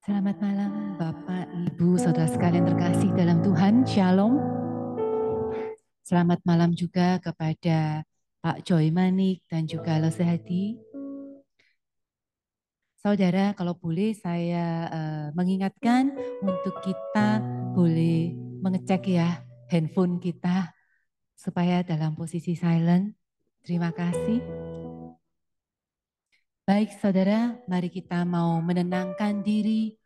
Selamat malam Bapak, Ibu, Saudara sekalian terkasih dalam Tuhan, Shalom. Selamat malam juga kepada Pak Joy Manik dan juga Lose Hadi. Saudara, kalau boleh saya mengingatkan untuk kita boleh mengecek ya handphone kita supaya dalam posisi silent. Terima kasih. Baik saudara, mari kita mau menenangkan diri,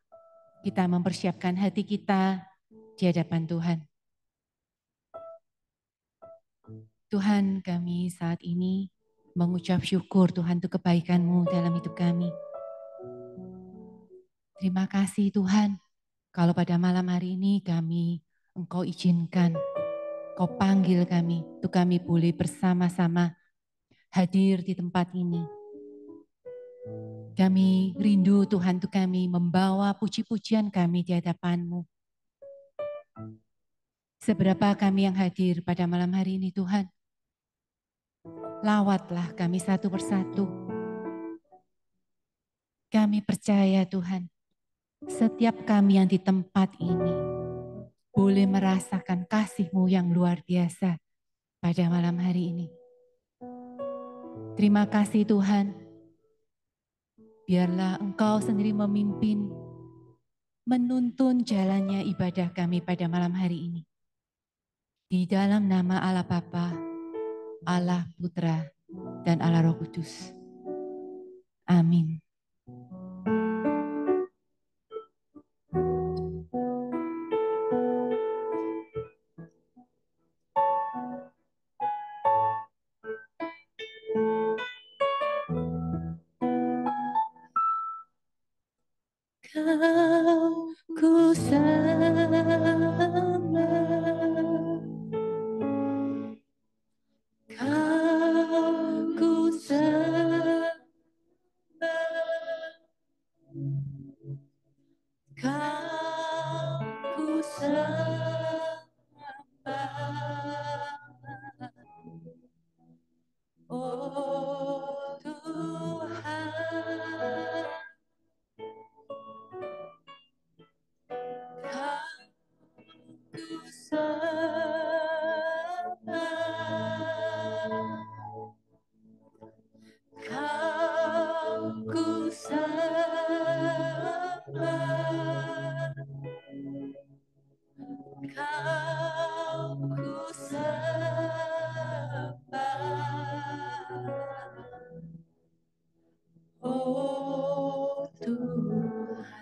kita mempersiapkan hati kita di hadapan Tuhan. Tuhan, kami saat ini mengucap syukur Tuhan untuk kebaikan-Mu dalam hidup kami. Terima kasih Tuhan, kalau pada malam hari ini Engkau izinkan, Kau panggil kami, untuk kami boleh bersama-sama hadir di tempat ini. Kami rindu Tuhan untuk kami membawa puji-pujian kami di hadapan-Mu. Seberapa kami yang hadir pada malam hari ini Tuhan, lawatlah kami satu persatu. Kami percaya Tuhan, setiap kami yang di tempat ini boleh merasakan kasih-Mu yang luar biasa pada malam hari ini. Terima kasih Tuhan, biarlah Engkau sendiri memimpin, menuntun jalannya ibadah kami pada malam hari ini. Di dalam nama Allah Bapa, Allah Putra, dan Allah Roh Kudus. Amin. Kau ku sembah, Kau ku sembah, Kau ku sembah, oh Tuhan, Kau ku sembah, Kau ku sembah, Kau ku sembah, oh Tuhan.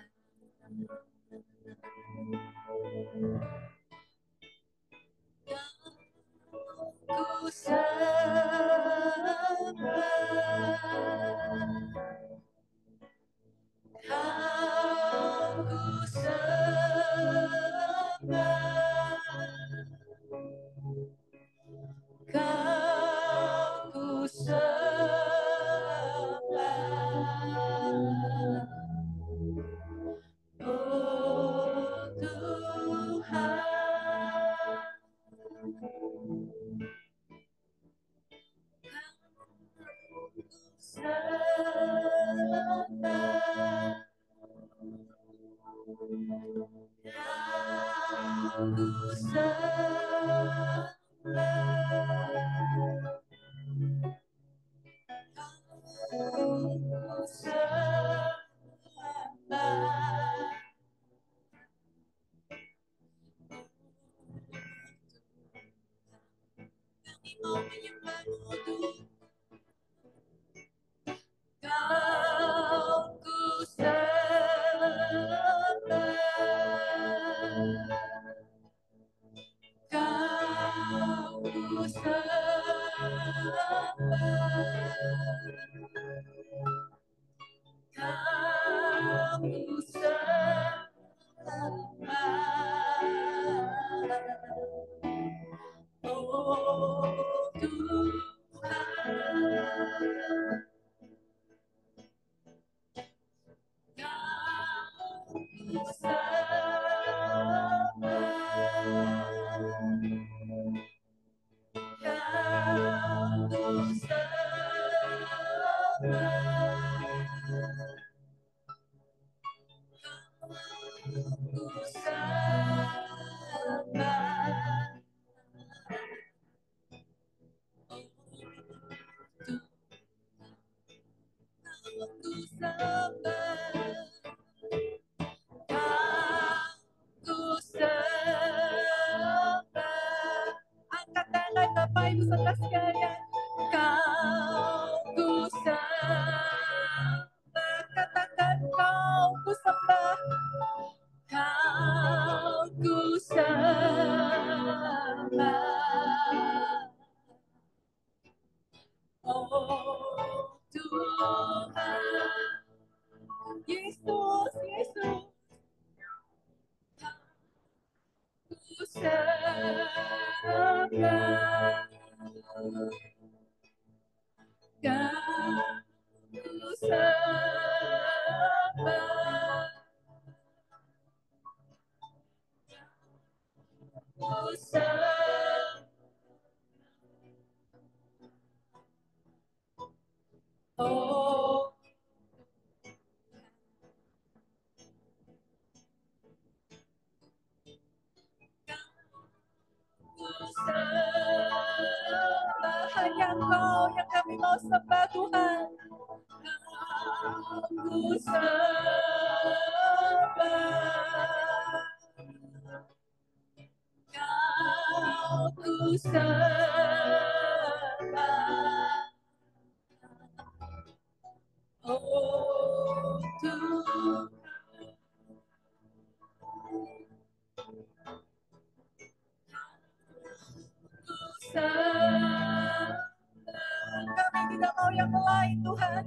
Ku sembah, Kau ku sembah, Kau ku sembah, oh Tuhan. Sembah, Kau ku sembah, Kau ku sembah, kami mau menyembah-Mu Tuhan. Kau ku sembah, Kau ku sembah, Kau ku sembah, oh Tuhan. Kau ku sembah, Kau ku sembah, Kau ku sembah, Kau ku sembah, Kau ku sembah. Angkat tangan Bapak Ibu saudara sekalian. Kau ku sembah, katakan Kau ku sembah, Kau ku sembah, oh Hanya Engkau yang kami mau sembah Tuhan. Ku sembah, Kau ku sembah. Oh Tuhan, ku sembah. Kami tidak mau yang lain Tuhan.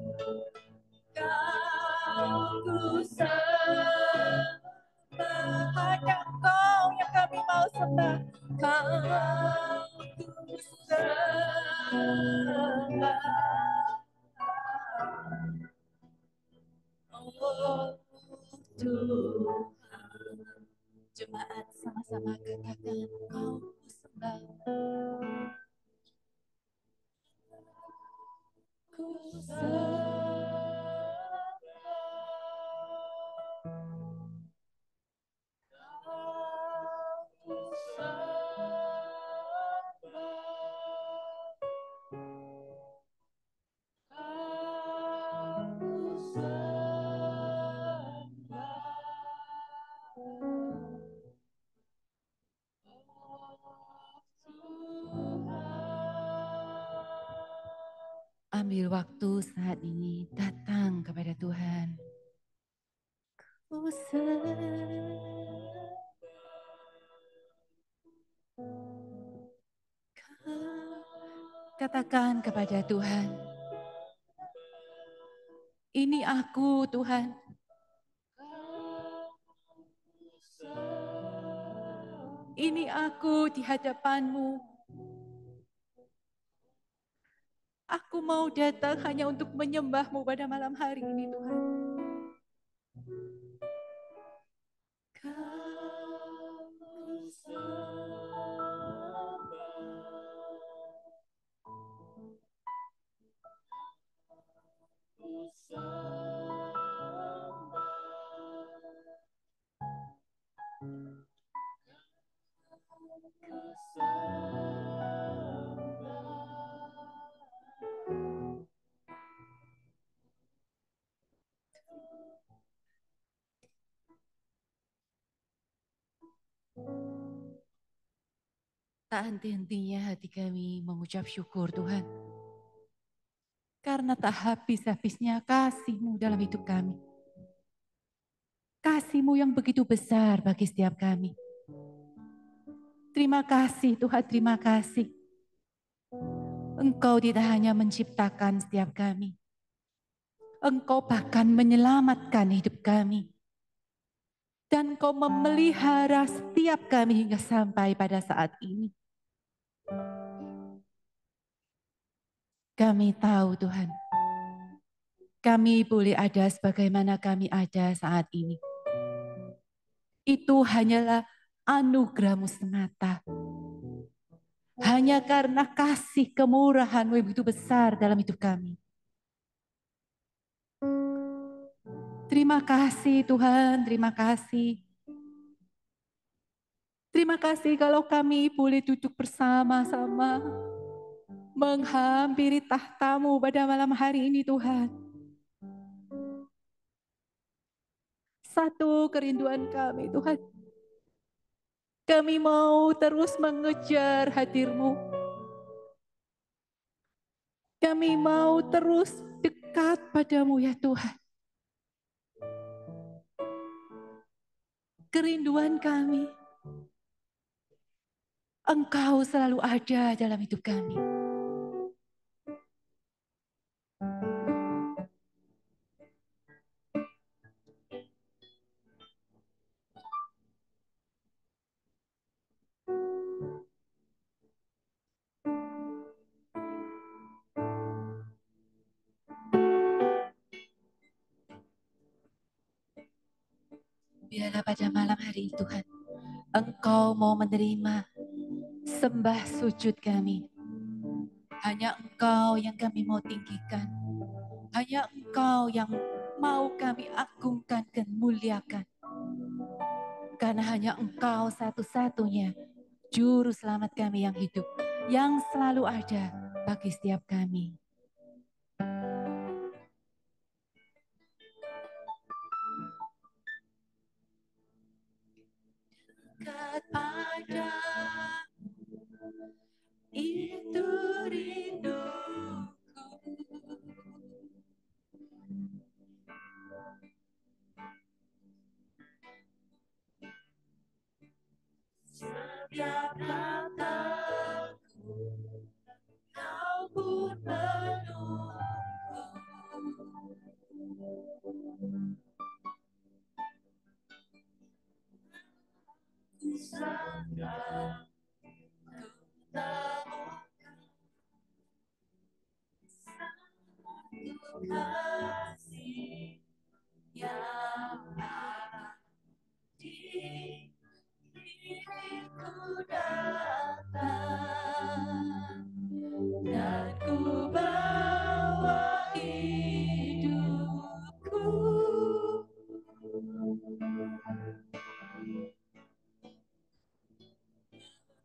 Kau ku sembah, hanya Engkau yang kami mau sembah. Kau ku sembah. Oh Tuhan, jemaat sama-sama katakan Kau ku sembah. Ku ambil waktu saat ini, datang kepada Tuhan. Ku katakan kepada Tuhan, ini aku Tuhan. Ini aku di hadapan-Mu. Aku mau datang hanya untuk menyembah-Mu pada malam hari ini Tuhan. Tak henti-hentinya hati kami mengucap syukur Tuhan. Karena tak habis-habisnya kasih-Mu dalam hidup kami. Kasih-Mu yang begitu besar bagi setiap kami. Terima kasih Tuhan, terima kasih. Engkau tidak hanya menciptakan setiap kami. Engkau bahkan menyelamatkan hidup kami. Dan Engkau memelihara setiap kami hingga sampai pada saat ini. Kami tahu Tuhan, kami boleh ada sebagaimana kami ada saat ini. Itu hanyalah anugerah-Mu semata. Hanya karena kasih kemurahan-Mu yang begitu besar dalam hidup kami. Terima kasih Tuhan, terima kasih. Terima kasih kalau kami boleh duduk bersama-sama menghampiri tahta-Mu pada malam hari ini Tuhan. Satu kerinduan kami Tuhan. Kami mau terus mengejar hadir-Mu. Kami mau terus dekat padamu ya Tuhan. Kerinduan kami, Engkau selalu ada dalam hidup kami. adalah pada malam hari Tuhan, Engkau mau menerima sembah sujud kami. Hanya Engkau yang kami mau tinggikan. Hanya Engkau yang mau kami agungkan dan muliakan. Karena hanya Engkau satu-satunya Juru Selamat kami yang hidup, yang selalu ada bagi setiap kami. Dekat pada itu rinduku. Setiap langkahku, kau pun menunggu. Ku sangka ku temukan satu kasih yang abadi. Diriku datang dan ku bawa hidupku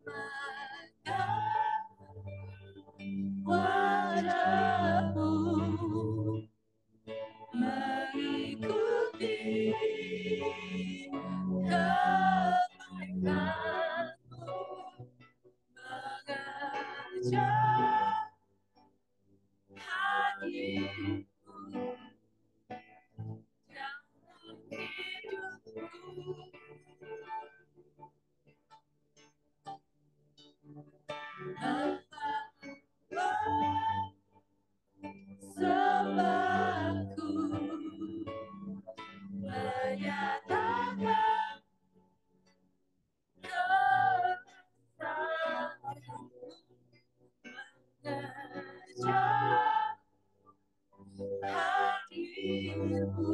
pada wajahmu, mengikuti kebaikanmu, mengejar hadirmu dalam hidupku. Sembahku menyatakan kebesaranmu, mengejar hadirmu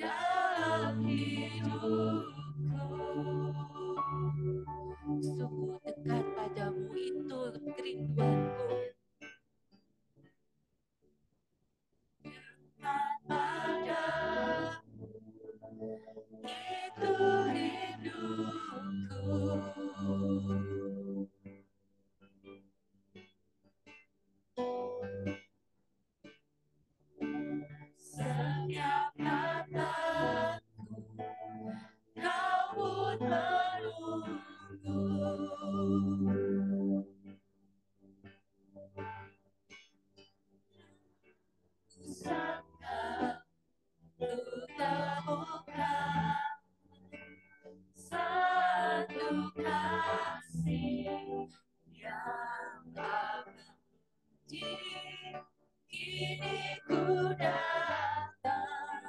dalam hidupku. Sungguh dekat padamu itu kerinduanku. Dekat padamu itu rinduku. Setiap kataku, kau pun menunggu. Sangka ku temukan satu kasih yang abadi. Kini ku datang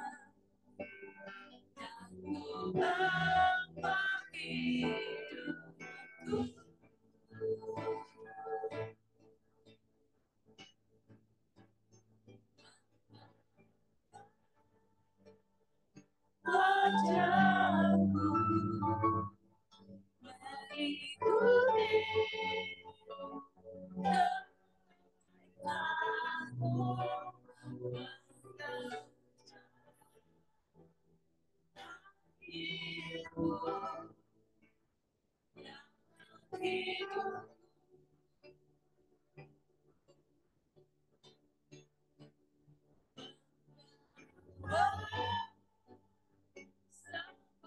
dan ku bawa hidupku. Wajahmu mengikuti kebaikanmu, mengejar hidupku yang hidup.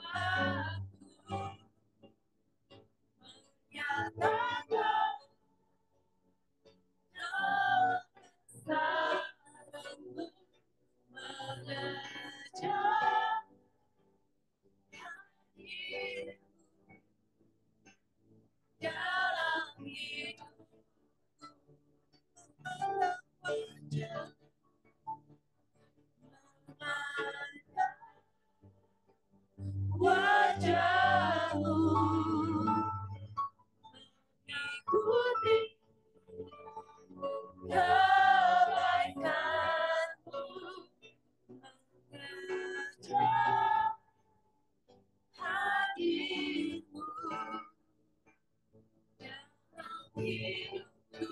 Sembahku menyatakan kebesaranmu, mengejar hadirmu dalam hidup. Wajah memandang wajahmu, mengikuti kebaikanmu, mengejar hidupku.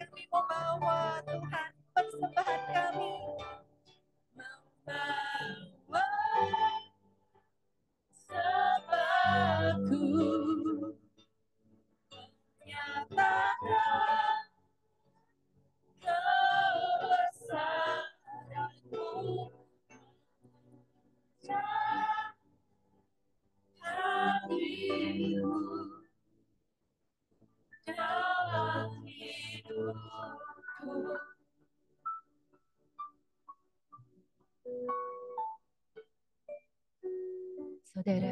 Kami mau bawa Tuhan persembahan kami, membawa sebabku, nyatakan kebesaranmu, hadirmu dalam hidupku. Saudara,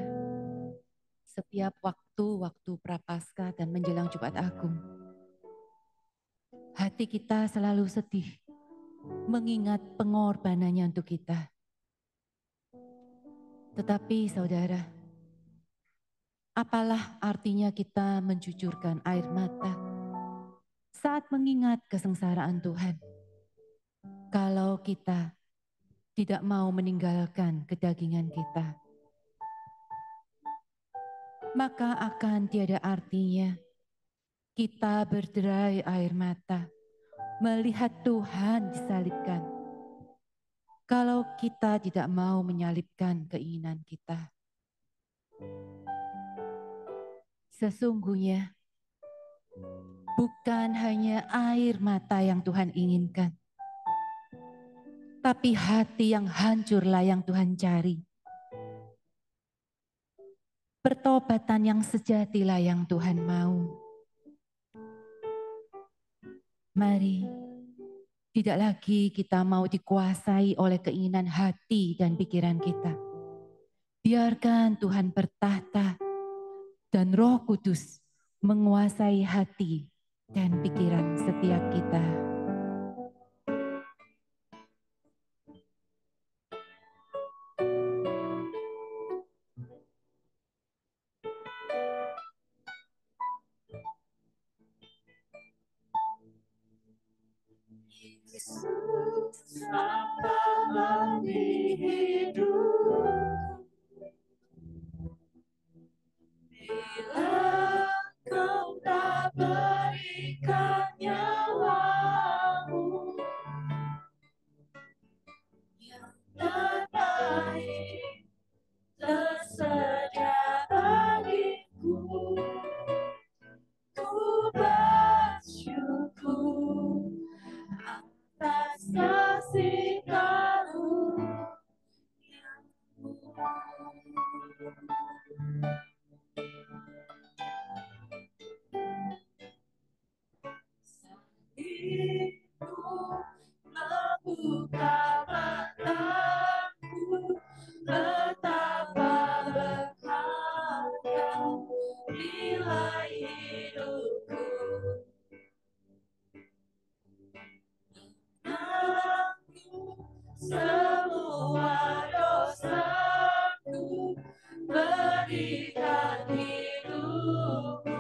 setiap waktu Prapaskah dan menjelang Jumat Agung, hati kita selalu sedih mengingat pengorbanannya untuk kita. Tetapi saudara, apalah artinya kita mencucurkan air mata saat mengingat kesengsaraan Tuhan, kalau kita tidak mau meninggalkan kedagingan kita? Maka akan tiada artinya kita berderai air mata melihat Tuhan disalibkan, kalau kita tidak mau menyalibkan keinginan kita. Sesungguhnya bukan hanya air mata yang Tuhan inginkan, tapi hati yang hancurlah yang Tuhan cari. Pertobatan yang sejatilah yang Tuhan mau. Mari, tidak lagi kita mau dikuasai oleh keinginan hati dan pikiran kita. Biarkan Tuhan bertahta dan Roh Kudus menguasai hati dan pikiran setiap kita. Yesus, apalah di hidup, bila Kau tak berikan nyawamu yang terbaik tersedia bagiku, ku bersyukur atas kasih karunia-Mu. Salibmu membuka mataku, betapa berharga nilai hidupku. Aku semua dosaku, berikan hidupmu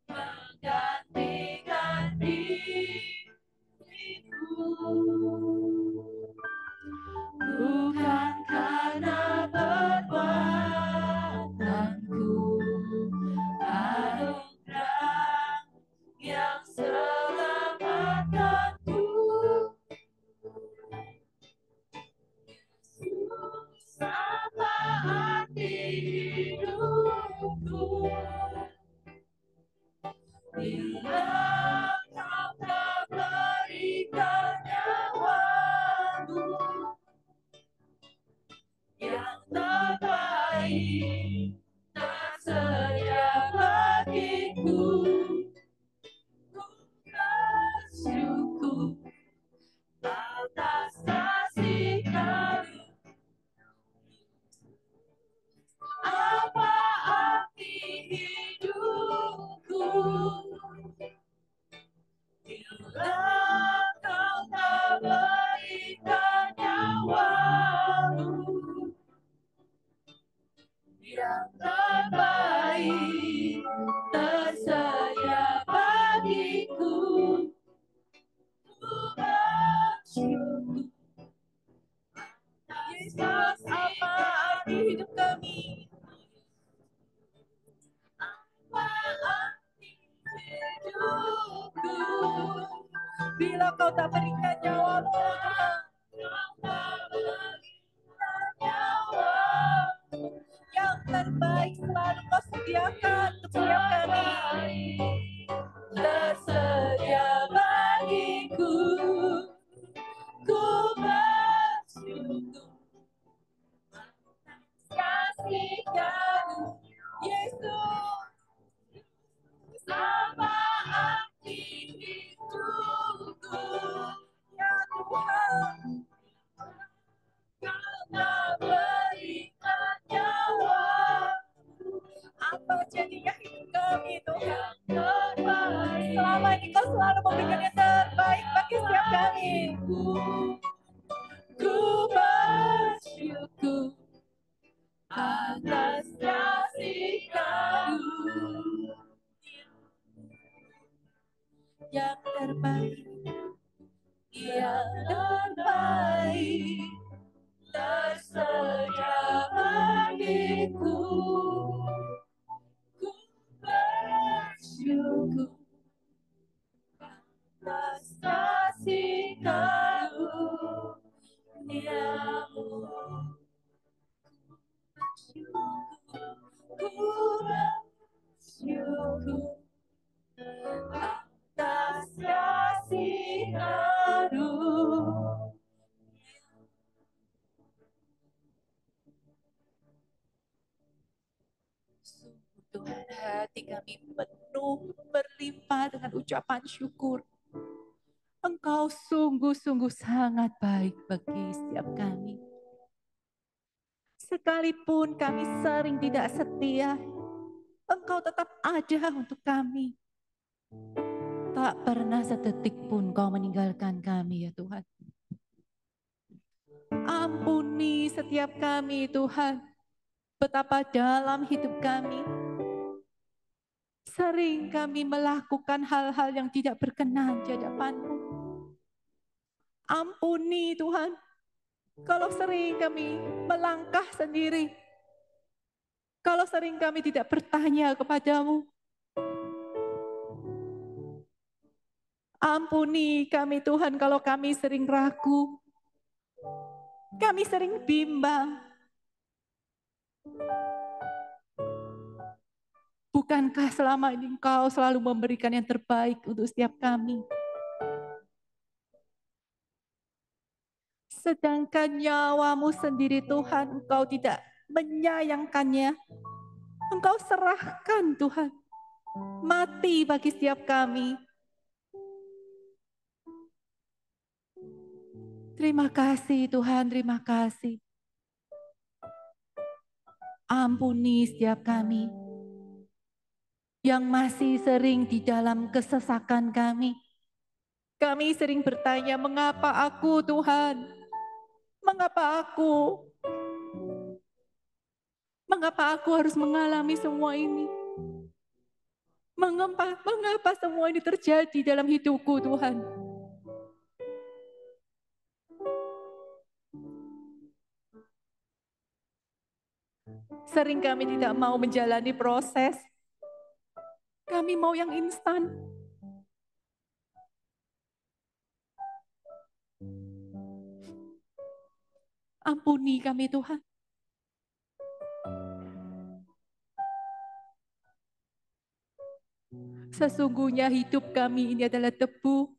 menggantikan diri. Bila kau tak berikan nyawamu, Tuhan, yang terbaik selalu kau sediakan untuk setiap kami. Tersedia bagiku, ku bersyukur kasih-Mu, Yesus. Apa arti hidupku, ya Tuhan, Kau tak berikan nyawa. Apa jadinya hidup kami, Tuhan? Terbaik. Selama ini Kau selalu memberikan yang terbaik bagi setiap kami. Ku bersyukur atas kasih Kau yang terbaik, yang terbaik tersedia bagiku. Ku bersyukur atas kasih karuniamu. Ku bersyukur atas kasih karunia. Sungguh Tuhan, hati kami penuh berlimpah dengan ucapan syukur. Engkau sungguh-sungguh sangat baik bagi setiap kami. Sekalipun kami sering tidak setia, Engkau tetap ada untuk kami. Tak pernah sedetik pun Kau meninggalkan kami ya Tuhan. Ampuni setiap kami Tuhan, betapa dalam hidup kami sering kami melakukan hal-hal yang tidak berkenan di hadapan-Mu. Ampuni Tuhan, kalau sering kami melangkah sendiri, kalau sering kami tidak bertanya kepada-Mu. Ampuni kami Tuhan kalau kami sering ragu, kami sering bimbang. Bukankah selama ini Engkau selalu memberikan yang terbaik untuk setiap kami? Sedangkan nyawa-Mu sendiri Tuhan, Engkau tidak menyayangkannya. Engkau serahkan Tuhan, mati bagi setiap kami. Terima kasih Tuhan, terima kasih. Ampuni setiap kami yang masih sering di dalam kesesakan kami. Kami sering bertanya, mengapa aku Tuhan? Mengapa aku? Mengapa aku harus mengalami semua ini? Mengapa semua ini terjadi dalam hidupku Tuhan? Sering kami tidak mau menjalani proses. Kami mau yang instan. Ampuni kami Tuhan. Sesungguhnya hidup kami ini adalah debu.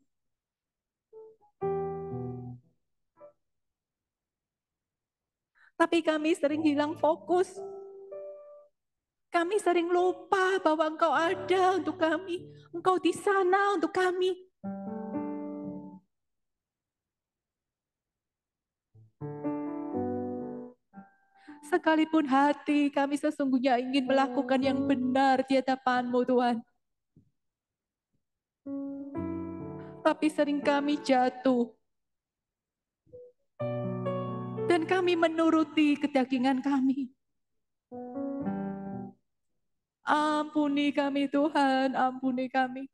Tapi kami sering hilang fokus. Kami sering lupa bahwa Engkau ada untuk kami. Engkau di sana untuk kami. Sekalipun hati kami sesungguhnya ingin melakukan yang benar di hadapan-Mu Tuhan. Tapi sering kami jatuh. Dan kami menuruti kedagingan kami. Ampuni kami Tuhan, ampuni kami.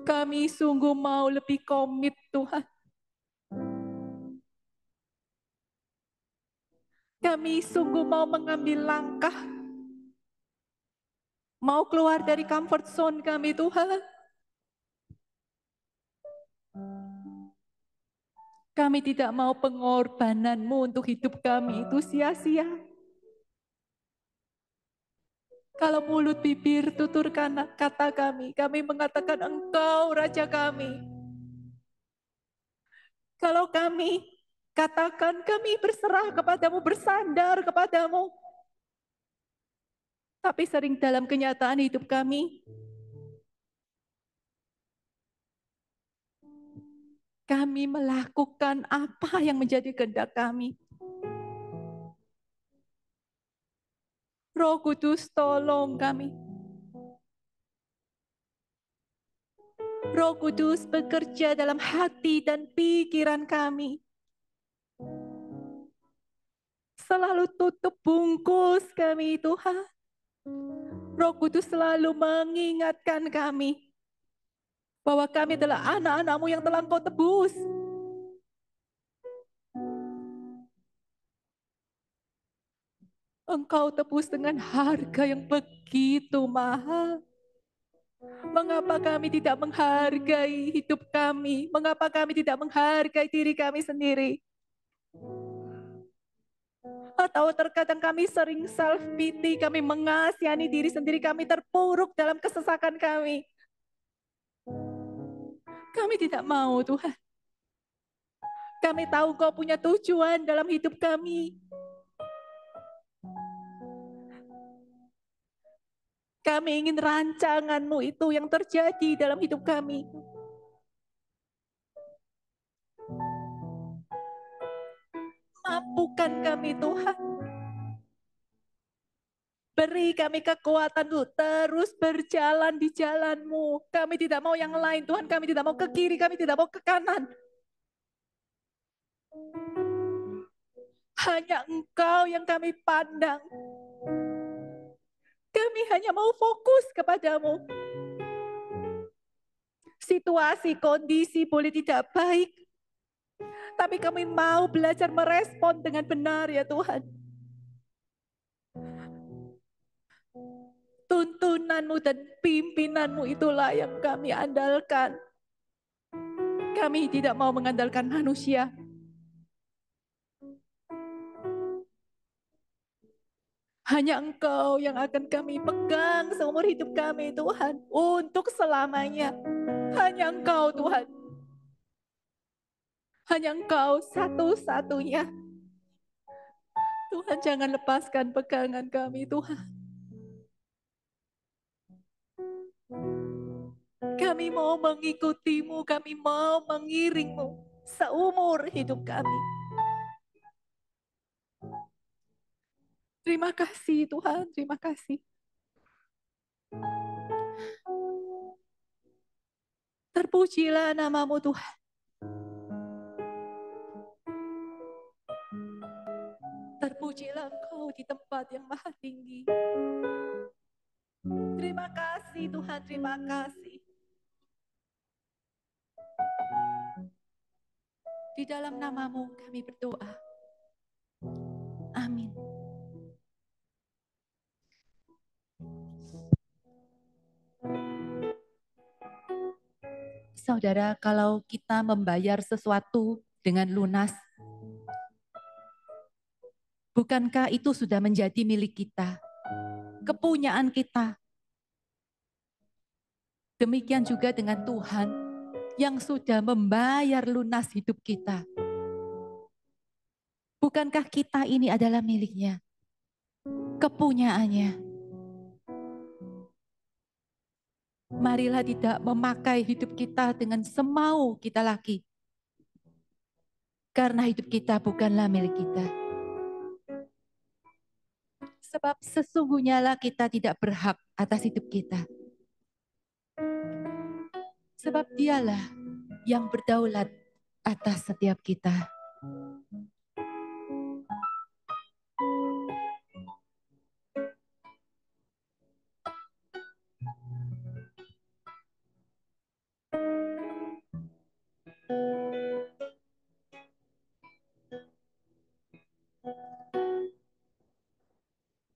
Kami sungguh mau lebih komit Tuhan. Kami sungguh mau mengambil langkah. Mau keluar dari comfort zone kami Tuhan. Kami tidak mau pengorbanan-Mu untuk hidup kami itu sia-sia. Kalau mulut bibir tutur kata kami mengatakan Engkau Raja kami. Kalau kami katakan kami berserah kepadamu, bersandar kepadamu. Tapi sering dalam kenyataan hidup kami melakukan apa yang menjadi kehendak kami. Roh Kudus tolong kami. Roh Kudus bekerja dalam hati dan pikiran kami. Selalu tutup bungkus kami Tuhan. Roh Kudus selalu mengingatkan kami bahwa kami adalah anak-anak-Mu yang telah Engkau tebus. Engkau tebus dengan harga yang begitu mahal. Mengapa kami tidak menghargai hidup kami? Mengapa kami tidak menghargai diri kami sendiri? Atau terkadang kami sering self-pity, kami mengasihani diri sendiri, kami terpuruk dalam kesesakan kami. Kami tidak mau Tuhan. Kami tahu Kau punya tujuan dalam hidup kami. Kami ingin rancangan-Mu itu yang terjadi dalam hidup kami. Mampukan kami Tuhan. Beri kami kekuatan untuk terus berjalan di jalan-Mu. Kami tidak mau yang lain Tuhan. Kami tidak mau ke kiri, kami tidak mau ke kanan. Hanya Engkau yang kami pandang. Kami hanya mau fokus kepadamu. Situasi, kondisi boleh tidak baik, tapi kami mau belajar merespon dengan benar ya Tuhan. Tuntunan-Mu dan pimpinan-Mu itulah yang kami andalkan. Kami tidak mau mengandalkan manusia. Hanya Engkau yang akan kami pegang seumur hidup kami Tuhan. Untuk selamanya. Hanya Engkau Tuhan. Hanya Engkau satu-satunya. Tuhan jangan lepaskan pegangan kami Tuhan. Kami mau mengikutimu, kami mau mengiringmu seumur hidup kami. Terima kasih Tuhan, terima kasih. Terpujilah nama-Mu Tuhan. Terpujilah Engkau di tempat yang maha tinggi. Terima kasih Tuhan, terima kasih. Di dalam nama-Mu kami berdoa. Amin. Saudara, kalau kita membayar sesuatu dengan lunas, bukankah itu sudah menjadi milik kita? Kepunyaan kita. Demikian juga dengan Tuhan yang sudah membayar lunas hidup kita. Bukankah kita ini adalah miliknya? Kepunyaannya. Marilah tidak memakai hidup kita dengan semau kita lagi. Karena hidup kita bukanlah milik kita. Sebab sesungguhnya lah kita tidak berhak atas hidup kita. Sebab Dialah yang berdaulat atas setiap kita.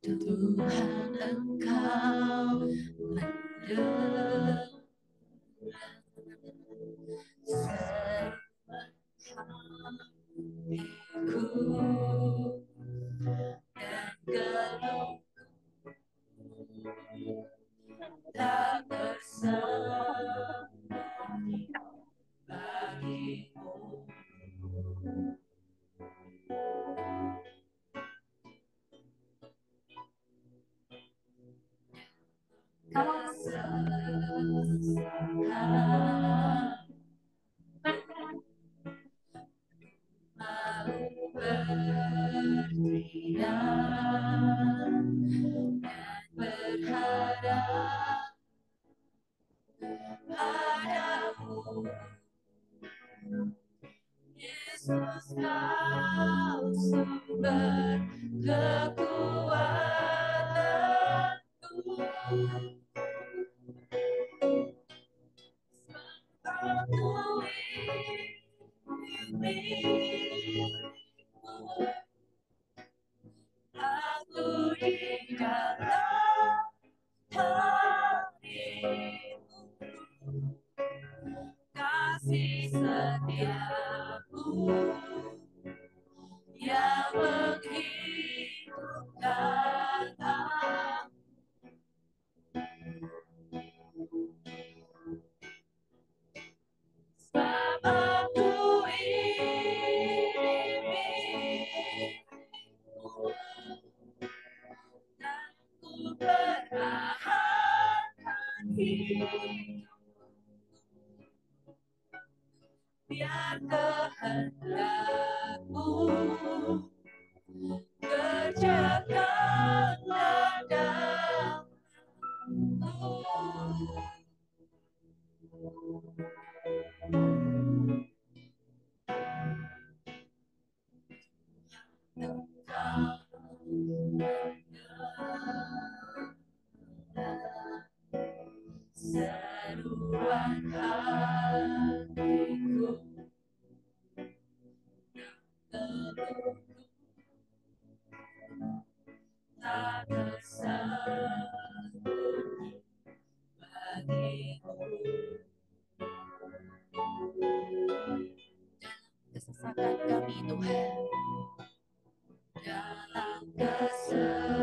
Tuhan Engkau mendengar kesesakan, mau berteriak dan berharap padamu, Yesus, kau sumber kekuatanku. Aku milikmu, aku di dalam hatimu, kasih setiamu yang menghidupkan aku. Sebab aku ini milikmu, dan ku pertahankan hidup, biar kehendakmu kerjakanlah dalamku. Seruan hatiku teguh, tak tersembunyi bagimu. Dalam kesesakan kami Tuhan, dalam kesesakan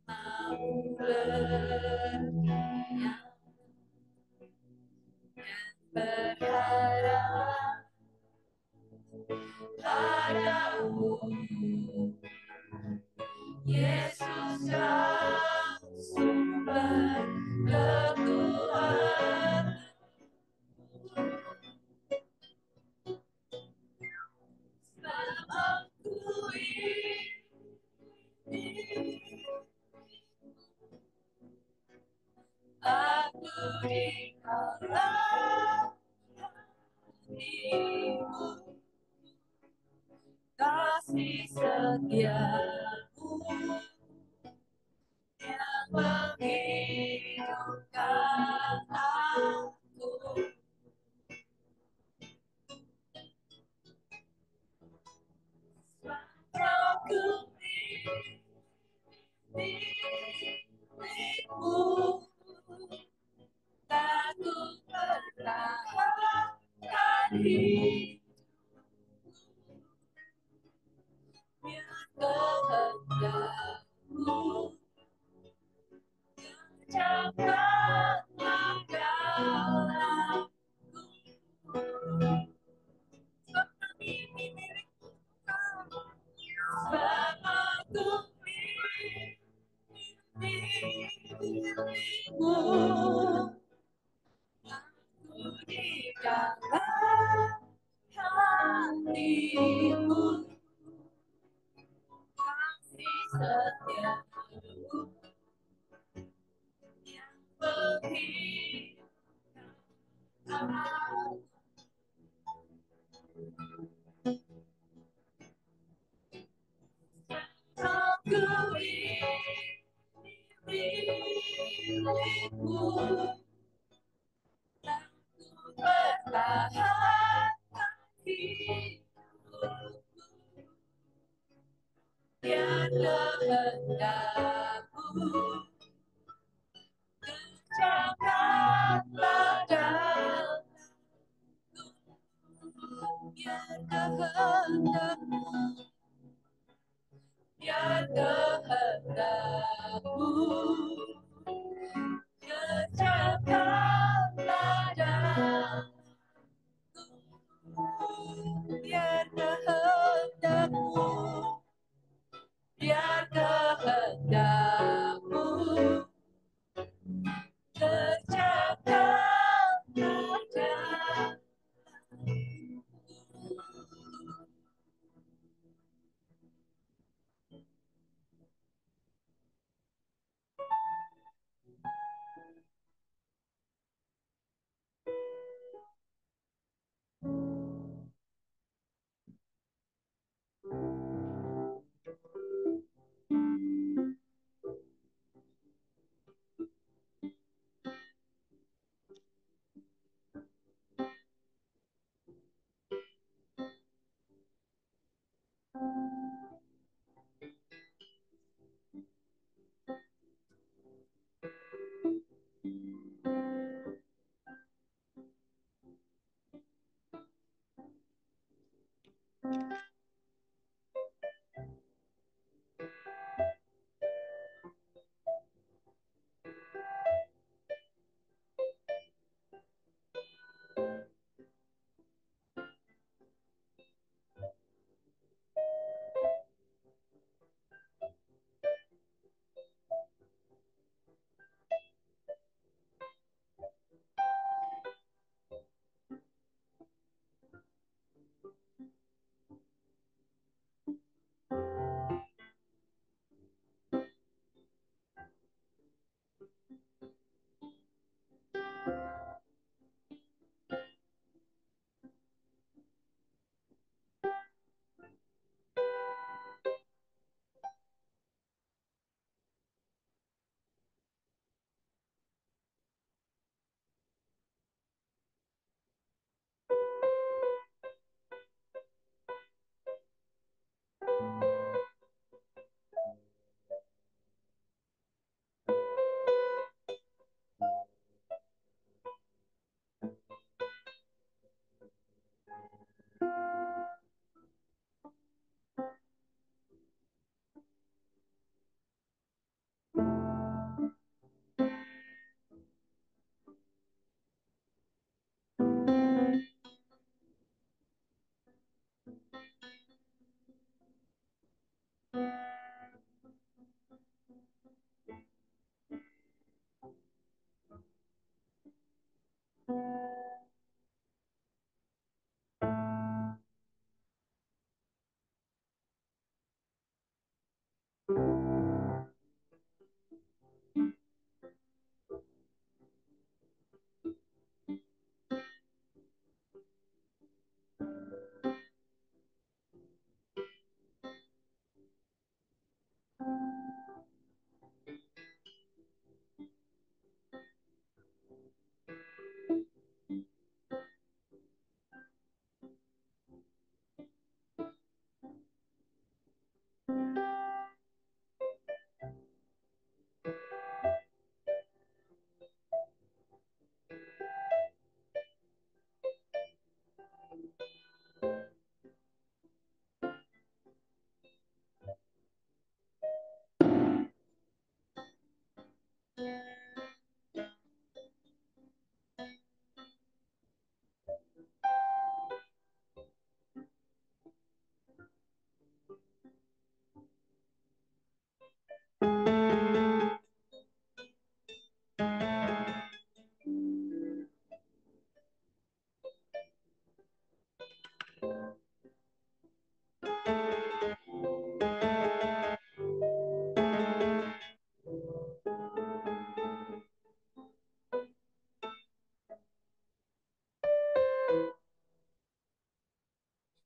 mau berdiam dan berharap padamu, Yesus, kau sumber kekuatan. Sebab aku ini, aku di dalam hatimu, kasih setiamu yang menghidupkan aku. Aku milikmu, tak ku pertahankan hidup, biar kehendakmu kerjakanlah dalamku. Sebab ini milikmu, sebab aku milikmu, aku di dalam hatimu, kasih setiamu yang menghidupkan aku. Aku milikmu, dan ku pertahankan hidupku, biar kehendakmu kerjakanlah dalamku, biar kehendakmu, biar kehendakmu kerjakanlah dalamku, biar kehendakmu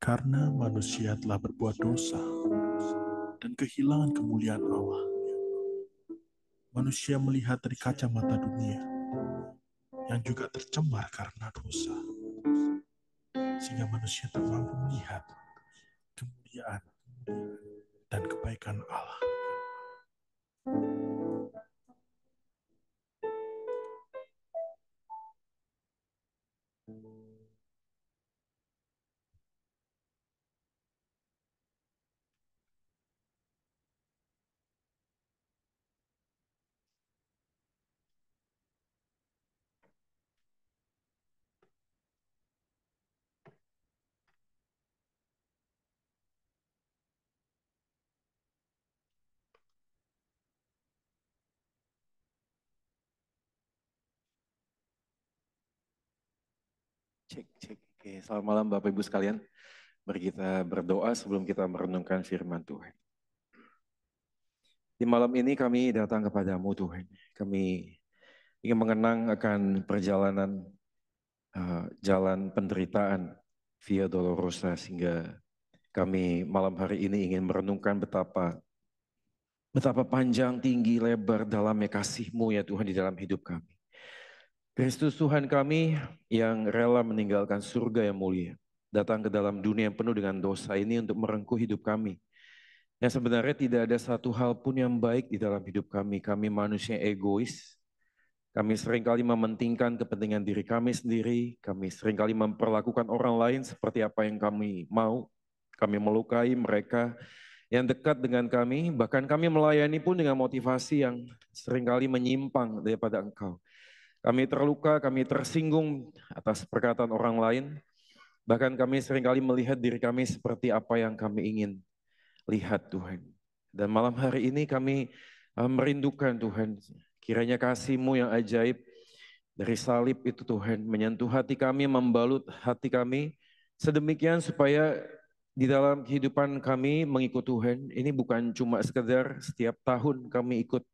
Karena manusia telah berbuat dosa dan kehilangan kemuliaan Allah. Manusia melihat dari kacamata dunia yang juga tercemar karena dosa. Sehingga manusia tak mampu melihat kemuliaan dan kebaikan Allah. Cek, cek. Oke, selamat malam Bapak Ibu sekalian. Mari kita berdoa sebelum kita merenungkan firman Tuhan. Di malam ini kami datang kepadamu Tuhan. Kami ingin mengenang akan perjalanan jalan penderitaan Via Dolorosa sehingga kami malam hari ini ingin merenungkan betapa panjang, tinggi, lebar, dalamnya kasih-Mu ya Tuhan di dalam hidup kami. Kristus Tuhan kami yang rela meninggalkan surga yang mulia, datang ke dalam dunia yang penuh dengan dosa ini untuk merengkuh hidup kami. Yang sebenarnya tidak ada satu hal pun yang baik di dalam hidup kami. Kami manusia egois, kami seringkali mementingkan kepentingan diri kami sendiri, kami seringkali memperlakukan orang lain seperti apa yang kami mau. Kami melukai mereka yang dekat dengan kami, bahkan kami melayani pun dengan motivasi yang seringkali menyimpang daripada Engkau. Kami terluka, kami tersinggung atas perkataan orang lain. Bahkan kami seringkali melihat diri kami seperti apa yang kami ingin lihat Tuhan. Dan malam hari ini kami merindukan Tuhan. Kiranya kasih-Mu yang ajaib dari salib itu Tuhan menyentuh hati kami, membalut hati kami. Sedemikian supaya di dalam kehidupan kami mengikut Tuhan, ini bukan cuma sekedar setiap tahun kami ikut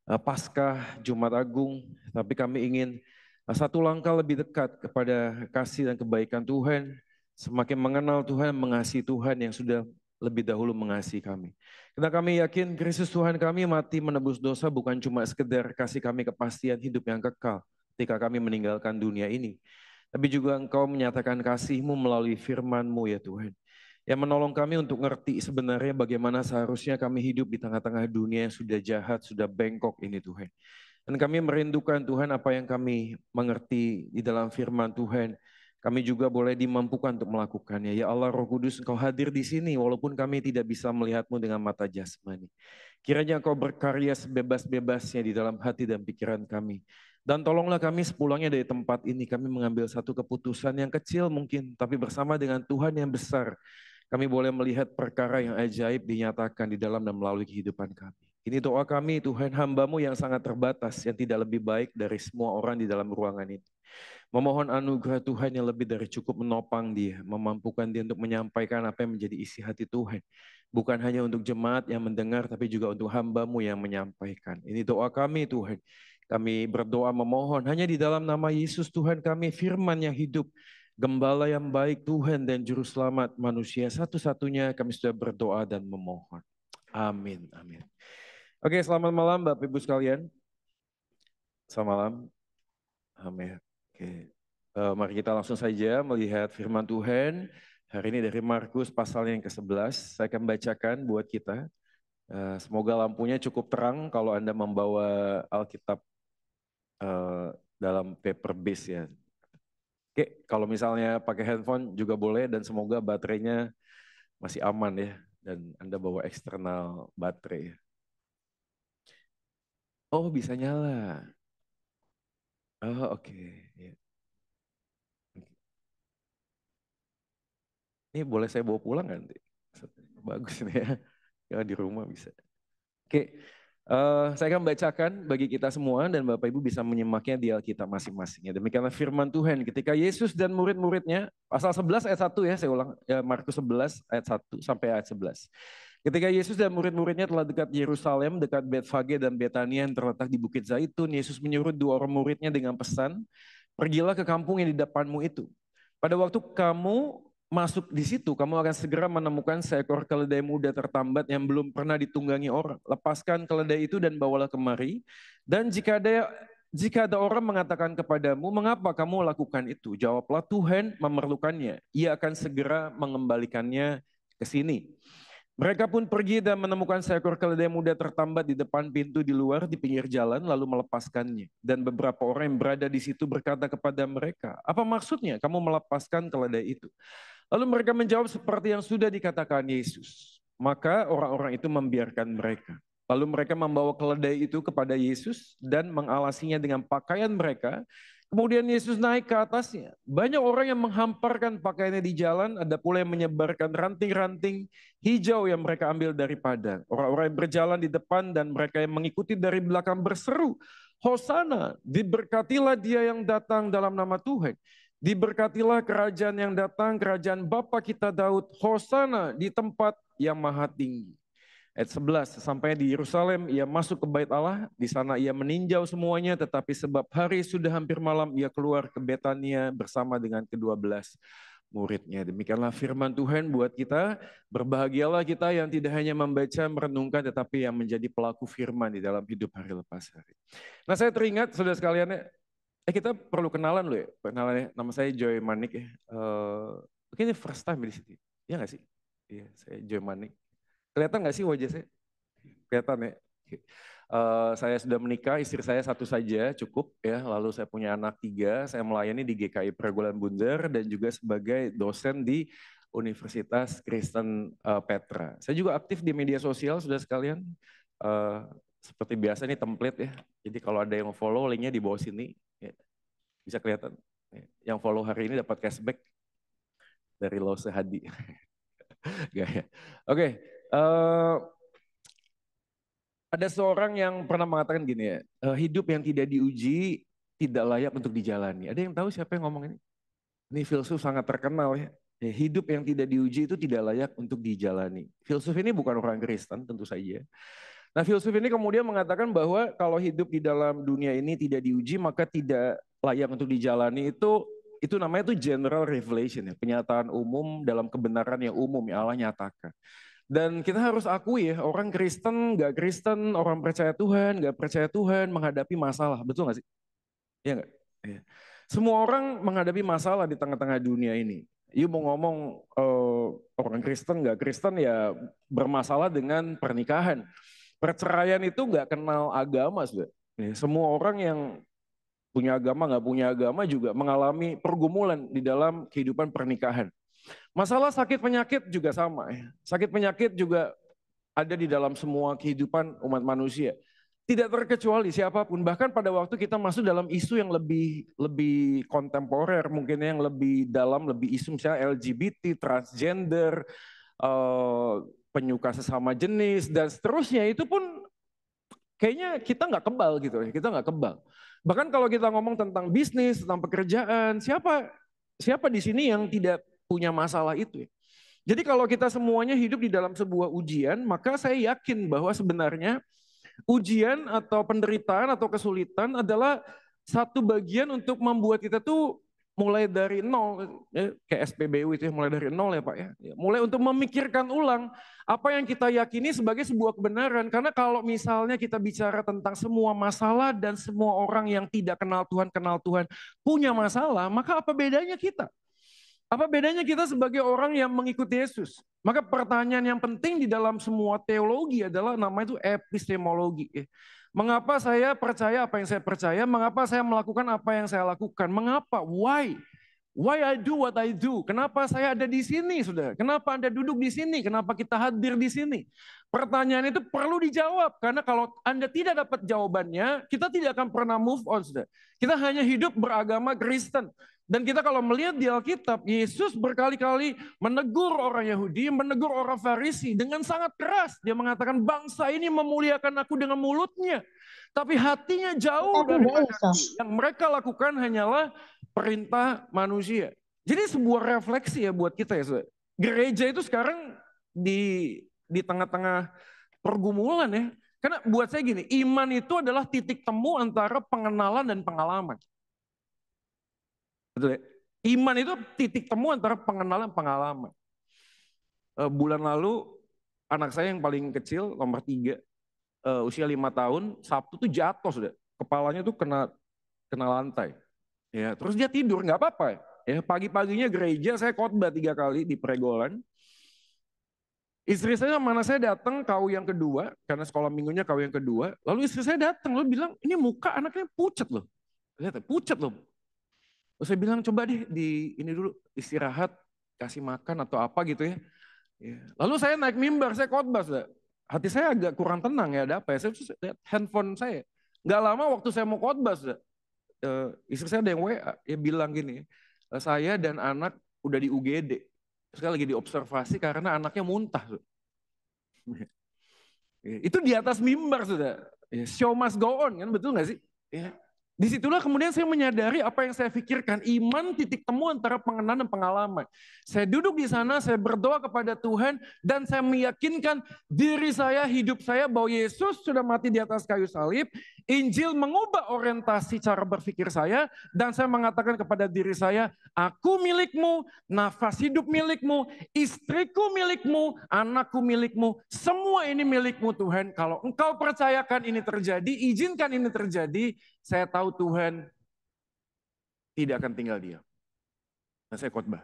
Paskah, Jumat Agung, tapi kami ingin satu langkah lebih dekat kepada kasih dan kebaikan Tuhan, semakin mengenal Tuhan, mengasihi Tuhan yang sudah lebih dahulu mengasihi kami. Karena kami yakin Kristus Tuhan kami mati menebus dosa bukan cuma sekedar kasih kami kepastian hidup yang kekal ketika kami meninggalkan dunia ini, tapi juga Engkau menyatakan kasih-Mu melalui firman-Mu ya Tuhan, yang menolong kami untuk ngerti sebenarnya bagaimana seharusnya kami hidup di tengah-tengah dunia yang sudah jahat, sudah bengkok ini Tuhan. Dan kami merindukan Tuhan apa yang kami mengerti di dalam firman Tuhan. Kami juga boleh dimampukan untuk melakukannya. Ya Allah Roh Kudus, Engkau hadir di sini walaupun kami tidak bisa melihat-Mu dengan mata jasmani. Kiranya Engkau berkarya sebebas-bebasnya di dalam hati dan pikiran kami. Dan tolonglah kami sepulangnya dari tempat ini, kami mengambil satu keputusan yang kecil mungkin, tapi bersama dengan Tuhan yang besar, kami boleh melihat perkara yang ajaib dinyatakan di dalam dan melalui kehidupan kami. Ini doa kami Tuhan, hamba-Mu yang sangat terbatas, yang tidak lebih baik dari semua orang di dalam ruangan ini. Memohon anugerah Tuhan yang lebih dari cukup menopang dia, memampukan dia untuk menyampaikan apa yang menjadi isi hati Tuhan. Bukan hanya untuk jemaat yang mendengar, tapi juga untuk hamba-Mu yang menyampaikan. Ini doa kami Tuhan. Kami berdoa memohon hanya di dalam nama Yesus Tuhan kami, firman yang hidup, Gembala yang baik Tuhan dan Juru Selamat manusia, satu-satunya kami sudah berdoa dan memohon. Amin, amin. Oke, selamat malam Bapak Ibu sekalian. Selamat malam. Amin. Oke. Mari kita langsung saja melihat firman Tuhan. Hari ini dari Markus pasal yang ke-11. Saya akan bacakan buat kita. Semoga lampunya cukup terang kalau Anda membawa Alkitab dalam paper base ya. Oke, kalau misalnya pakai handphone juga boleh dan semoga baterainya masih aman ya. Dan Anda bawa eksternal baterai ya. Oh bisa nyala. Oh oke. Ya. Ini boleh saya bawa pulang nggak nanti? Bagus nih ya. Ya di rumah bisa. Oke, saya akan bacakan bagi kita semua dan Bapak Ibu bisa menyimaknya di Alkitab masing-masing. Demikianlah firman Tuhan ketika Yesus dan murid-muridnya, pasal 11 ayat 1 ya, saya ulang, ya, Markus 11 ayat 1 sampai ayat 11. Ketika Yesus dan murid-muridnya telah dekat Yerusalem, dekat Betfage dan Betania yang terletak di Bukit Zaitun, Yesus menyuruh dua orang muridnya dengan pesan, pergilah ke kampung yang di depanmu itu. Pada waktu kamu masuk di situ, kamu akan segera menemukan seekor keledai muda tertambat yang belum pernah ditunggangi orang. Lepaskan keledai itu dan bawalah kemari. Dan jika ada orang mengatakan kepadamu, mengapa kamu lakukan itu? Jawablah, Tuhan memerlukannya. Ia akan segera mengembalikannya ke sini. Mereka pun pergi dan menemukan seekor keledai muda tertambat di depan pintu di luar di pinggir jalan, lalu melepaskannya. Dan beberapa orang yang berada di situ berkata kepada mereka, apa maksudnya kamu melepaskan keledai itu? Lalu mereka menjawab seperti yang sudah dikatakan Yesus. Maka orang-orang itu membiarkan mereka. Lalu mereka membawa keledai itu kepada Yesus dan mengalasinya dengan pakaian mereka. Kemudian Yesus naik ke atasnya. Banyak orang yang menghamparkan pakaiannya di jalan, ada pula yang menyebarkan ranting-ranting hijau yang mereka ambil dari padang. Orang-orang yang berjalan di depan dan mereka yang mengikuti dari belakang berseru, Hosana, diberkatilah dia yang datang dalam nama Tuhan. Diberkatilah kerajaan yang datang, kerajaan Bapa kita Daud, Hosana di tempat yang maha tinggi. Ayat 11, sampai di Yerusalem ia masuk ke bait Allah, di sana ia meninjau semuanya, tetapi sebab hari sudah hampir malam ia keluar ke Betania bersama dengan ke-12 muridnya. Demikianlah firman Tuhan buat kita, berbahagialah kita yang tidak hanya membaca, merenungkan, tetapi yang menjadi pelaku firman di dalam hidup hari lepas hari. Nah saya teringat saudara sekalian, kita perlu kenalan loh ya, kenalannya. Nama saya Joy Manik ya. Mungkin ini first time di sini, ya nggak sih? Iya, saya Joy Manik. Kelihatan nggak sih wajah saya? Kelihatan ya. Saya sudah menikah, istri saya satu saja cukup ya. Lalu saya punya anak 3. Saya melayani di GKI Pragulan Bunder dan juga sebagai dosen di Universitas Kristen Petra. Saya juga aktif di media sosial, sudah sekalian. Seperti biasa ini template ya. Jadi kalau ada yang follow, linknya di bawah sini. Ya, bisa kelihatan. Yang follow hari ini dapat cashback dari Lose Hadi. Oke. Ada seorang yang pernah mengatakan gini ya, hidup yang tidak diuji tidak layak untuk dijalani. Ada yang tahu siapa yang ngomong ini? Ini filsuf sangat terkenal ya. Hidup yang tidak diuji itu tidak layak untuk dijalani. Filsuf ini bukan orang Kristen tentu saja. Nah filsuf ini kemudian mengatakan bahwa kalau hidup di dalam dunia ini tidak diuji maka tidak layak untuk dijalani, itu namanya itu general revelation ya, penyataan umum dalam kebenaran yang umum yang Allah nyatakan. Dan kita harus akui ya, orang Kristen, gak Kristen, orang percaya Tuhan, gak percaya Tuhan menghadapi masalah, betul gak sih? Iya gak? Ya. Semua orang menghadapi masalah di tengah-tengah dunia ini. You mau ngomong orang Kristen gak Kristen ya bermasalah dengan pernikahan. Perceraian itu gak kenal agama sudah. Ya, semua orang yang punya agama gak punya agama juga mengalami pergumulan di dalam kehidupan pernikahan. Masalah sakit penyakit juga sama ya. Sakit penyakit juga ada di dalam semua kehidupan umat manusia. Tidak terkecuali siapapun, bahkan pada waktu kita masuk dalam isu yang lebih kontemporer, mungkin yang lebih dalam, lebih isu misalnya LGBT, transgender, penyuka sesama jenis, dan seterusnya, itu pun kayaknya kita nggak kebal gitu ya, kita nggak kebal. Bahkan kalau kita ngomong tentang bisnis, tentang pekerjaan, siapa di sini yang tidak punya masalah itu ya? Jadi kalau kita semuanya hidup di dalam sebuah ujian, maka saya yakin bahwa sebenarnya ujian atau penderitaan atau kesulitan adalah satu bagian untuk membuat kita tuh mulai dari nol, ya, kayak SPBU itu ya, mulai dari nol ya Pak ya. Mulai untuk memikirkan ulang apa yang kita yakini sebagai sebuah kebenaran. Karena kalau misalnya kita bicara tentang semua masalah dan semua orang yang tidak kenal Tuhan punya masalah, maka apa bedanya kita? Apa bedanya kita sebagai orang yang mengikuti Yesus? Maka pertanyaan yang penting di dalam semua teologi adalah namanya itu epistemologi. Mengapa saya percaya apa yang saya percaya? Mengapa saya melakukan apa yang saya lakukan? Mengapa? Why? Why I do what I do? Kenapa saya ada di sini, saudara? Kenapa Anda duduk di sini? Kenapa kita hadir di sini? Pertanyaan itu perlu dijawab. Karena kalau Anda tidak dapat jawabannya, kita tidak akan pernah move on, saudara. Kita hanya hidup beragama Kristen. Dan kita kalau melihat di Alkitab, Yesus berkali-kali menegur orang Yahudi, menegur orang Farisi dengan sangat keras. Dia mengatakan bangsa ini memuliakan aku dengan mulutnya, tapi hatinya jauh dari aku. Yang mereka lakukan hanyalah perintah manusia. Jadi sebuah refleksi ya buat kita ya. Gereja itu sekarang di tengah-tengah pergumulan ya. Karena buat saya gini, iman itu adalah titik temu antara pengenalan dan pengalaman. Betul ya? Iman itu titik temu antara pengenalan pengalaman. Bulan lalu anak saya yang paling kecil nomor 3 usia 5 tahun Sabtu tuh jatuh sudah, kepalanya tuh kena lantai. Ya, terus dia tidur nggak apa-apa. Ya, pagi-paginya gereja saya khotbah 3 kali di Pregolan. Istri saya sama anak saya datang KW yang kedua, karena sekolah minggunya KW yang kedua. Lalu istri saya datang, lalu bilang, ini muka anaknya pucat loh. Lihat, pucat loh. Terus saya bilang, coba deh ini dulu istirahat, kasih makan atau apa gitu ya. Lalu saya naik mimbar, saya khotbah. Hati saya agak kurang tenang ya, ada apa ya. Saya lihat handphone saya. Nggak lama waktu saya mau khotbah, istri saya ada yang WA, dia bilang gini, saya dan anak udah di UGD. Saya lagi diobservasi karena anaknya muntah. Itu di atas mimbar sudah. Show must go on kan, betul nggak sih? Disitulah kemudian saya menyadari apa yang saya pikirkan. Iman titik temu antara pengenalan dan pengalaman. Saya duduk di sana, saya berdoa kepada Tuhan. Dan saya meyakinkan diri saya, hidup saya bahwa Yesus sudah mati di atas kayu salib. Injil mengubah orientasi cara berpikir saya. Dan saya mengatakan kepada diri saya, aku milikmu, nafas hidup milikmu, istriku milikmu, anakku milikmu. Semua ini milikmu Tuhan. Kalau engkau percayakan ini terjadi, izinkan ini terjadi, saya tahu Tuhan tidak akan tinggal diam. Nah, saya khotbah,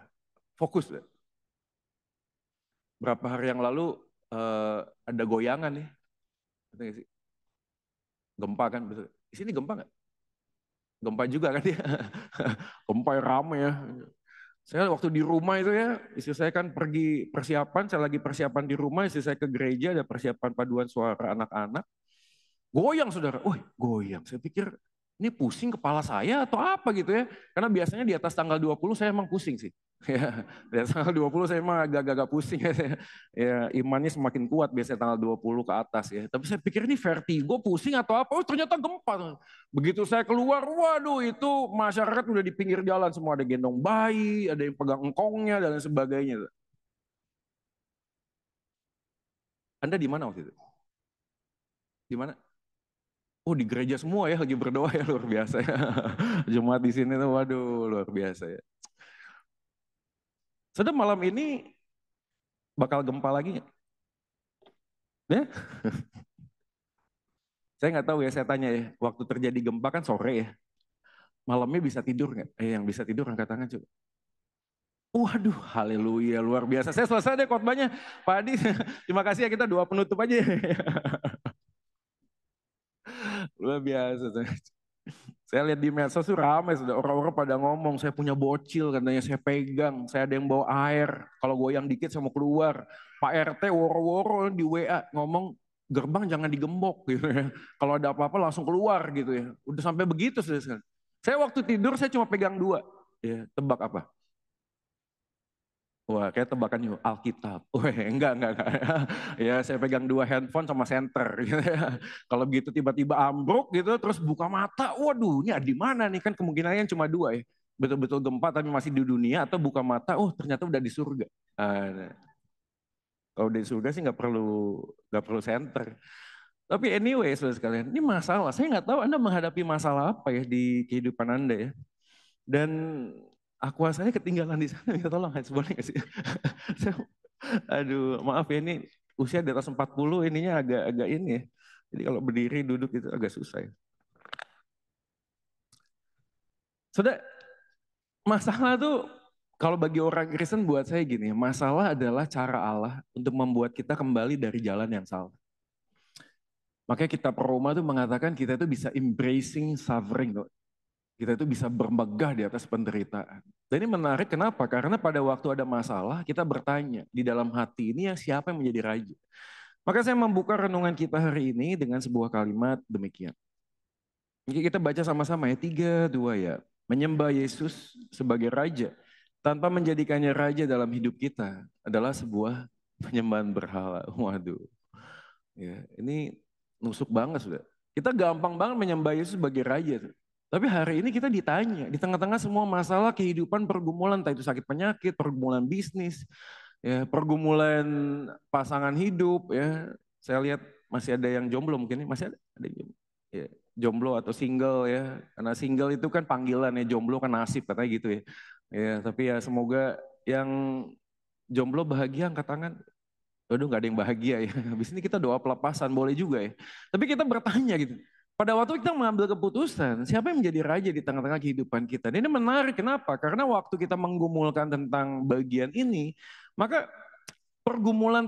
fokus. Berapa hari yang lalu ada goyangan nih, gempa kan, betul. Di sini gempa nggak? Gempa juga kan ya, gempa yang rame ya. Saya waktu di rumah itu ya, istri saya kan pergi persiapan, saya lagi persiapan di rumah, istri saya ke gereja, ada persiapan paduan suara anak-anak. Goyang saudara, goyang. Saya pikir ini pusing kepala saya atau apa gitu ya. Karena biasanya di atas tanggal 20 saya emang pusing sih. Ya, di atas tanggal 20 saya emang agak-agak pusing ya. Imannya semakin kuat biasanya tanggal 20 ke atas ya. Tapi saya pikir ini vertigo, pusing atau apa. Ternyata gempa. Begitu saya keluar, waduh itu masyarakat udah di pinggir jalan semua. Ada gendong bayi, ada yang pegang engkongnya dan sebagainya. Anda di mana waktu itu? Di mana? Oh di gereja semua ya lagi berdoa ya, luar biasa ya. Jumat di sini tuh waduh luar biasa ya. Sudah malam ini bakal gempa lagi nggak? Ya? Saya nggak tahu ya, saya tanya ya. Waktu terjadi gempa kan sore ya. Malamnya bisa tidur nggak? Yang bisa tidur angkat tangan coba. Waduh, haleluya, luar biasa. Saya selesai deh khotbahnya. Pak Adi, terima kasih ya, kita doa penutup aja. Luar biasa. Saya lihat di medsos tuh ramai, orang-orang pada ngomong, saya punya bocil katanya saya pegang, saya ada yang bawa air, kalau goyang dikit saya mau keluar. Pak RT woro-woro di WA ngomong, gerbang jangan digembok gitu ya. Kalau ada apa-apa langsung keluar gitu ya. Udah sampai begitu sudah. Saya waktu tidur saya cuma pegang 2. Ya, tebak apa? Wah, kayak tebakan yuk, Alkitab. Wah, enggak. Ya, saya pegang 2 handphone sama senter. Gitu ya. Kalau begitu tiba-tiba ambruk gitu, terus buka mata, waduh, ini di mana nih? Kan kemungkinannya cuma 2 ya. Betul-betul gempa tapi masih di dunia, atau buka mata, ternyata udah di surga. Nah, kalau di surga sih nggak perlu senter. Tapi anyway, saudara sekalian, ini masalah. Saya nggak tahu Anda menghadapi masalah apa ya di kehidupan Anda ya. Dan aqua saya ketinggalan di sana, minta tolong, boleh nggak sih? Aduh, maaf ya ini usia di atas 40, ininya agak ini ya. Jadi kalau berdiri, duduk itu agak susah ya. Saudara, masalah tuh kalau bagi orang Kristen buat saya gini, masalah adalah cara Allah untuk membuat kita kembali dari jalan yang salah. Makanya kitab Roma tuh mengatakan kita itu bisa embracing suffering. Kita itu bisa bermegah di atas penderitaan. Dan ini menarik kenapa? Karena pada waktu ada masalah kita bertanya di dalam hati ini siapa yang menjadi raja. Maka saya membuka renungan kita hari ini dengan sebuah kalimat demikian. Jadi kita baca sama-sama ya, 3, 2 ya. Menyembah Yesus sebagai raja tanpa menjadikannya raja dalam hidup kita adalah sebuah penyembahan berhala. Waduh. Ya, ini nusuk banget sudah. Kita gampang banget menyembah Yesus sebagai raja. Tapi hari ini kita ditanya, di tengah-tengah semua masalah kehidupan, pergumulan, entah itu sakit penyakit, pergumulan bisnis, ya, pergumulan pasangan hidup, ya. Saya lihat masih ada yang jomblo mungkin, masih ada yang jomblo. Ya, jomblo atau single ya, karena single itu kan panggilan ya, jomblo kan nasib katanya gitu ya. Ya, tapi ya semoga yang jomblo bahagia angkat tangan. Aduh, nggak ada yang bahagia ya. Habis ini kita doa pelepasan boleh juga ya. Tapi kita bertanya gitu. Pada waktu kita mengambil keputusan, siapa yang menjadi raja di tengah-tengah kehidupan kita? Dan ini menarik, kenapa? Karena waktu kita menggumulkan tentang bagian ini, maka pergumulan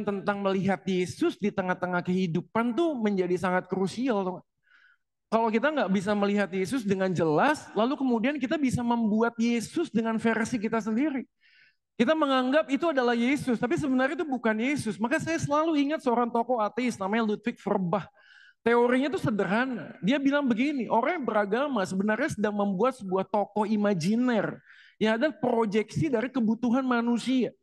tentang melihat Yesus di tengah-tengah kehidupan tuh menjadi sangat krusial. Kalau kita nggak bisa melihat Yesus dengan jelas, lalu kemudian kita bisa membuat Yesus dengan versi kita sendiri. Kita menganggap itu adalah Yesus, tapi sebenarnya itu bukan Yesus. Maka saya selalu ingat seorang tokoh ateis namanya Ludwig Feuerbach. Teorinya itu sederhana. Dia bilang begini, orang yang beragama sebenarnya sedang membuat sebuah tokoh imajiner yang ada proyeksi dari kebutuhan manusia.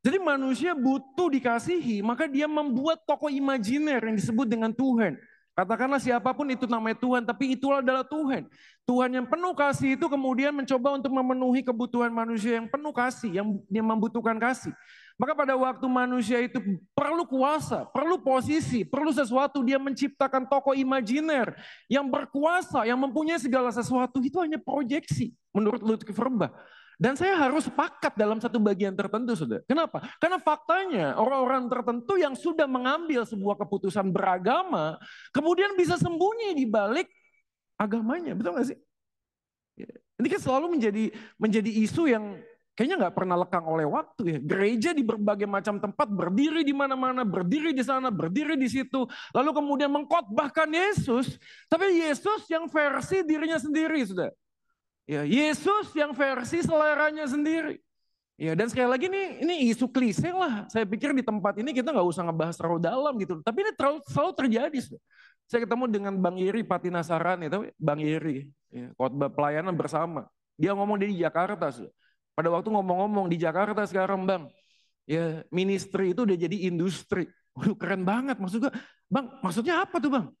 Jadi manusia butuh dikasihi, maka dia membuat tokoh imajiner yang disebut dengan Tuhan. Katakanlah siapapun itu namanya Tuhan, tapi itulah adalah Tuhan. Tuhan yang penuh kasih itu kemudian mencoba untuk memenuhi kebutuhan manusia yang penuh kasih, yang membutuhkan kasih. Maka pada waktu manusia itu perlu kuasa, perlu posisi, perlu sesuatu, dia menciptakan tokoh imajiner yang berkuasa, yang mempunyai segala sesuatu, itu hanya proyeksi menurut Ludwig Feuerbach. Dan saya harus sepakat dalam satu bagian tertentu, saudara. Kenapa? Karena faktanya orang-orang tertentu yang sudah mengambil sebuah keputusan beragama, kemudian bisa sembunyi di balik agamanya, betul nggak sih? Ini kan selalu menjadi isu yang kayaknya nggak pernah lekang oleh waktu ya. Gereja di berbagai macam tempat berdiri di mana-mana, berdiri di sana, berdiri di situ, lalu kemudian mengkhotbahkan Yesus, tapi Yesus yang versi dirinya sendiri, saudara. Ya, Yesus yang versi seleranya sendiri. Ya, dan sekali lagi ini isu klise lah. Saya pikir di tempat ini kita nggak usah ngebahas terlalu dalam gitu. Tapi ini selalu terjadi. Saya ketemu dengan Bang Iri Patinasaran, itu Bang Iri, ya, khotbah pelayanan bersama. Dia ngomong di Jakarta. Pada waktu ngomong-ngomong di Jakarta sekarang, Bang, ya ministry itu udah jadi industri. Waduh, keren banget. Maksudnya, Bang, maksudnya apa tuh, Bang?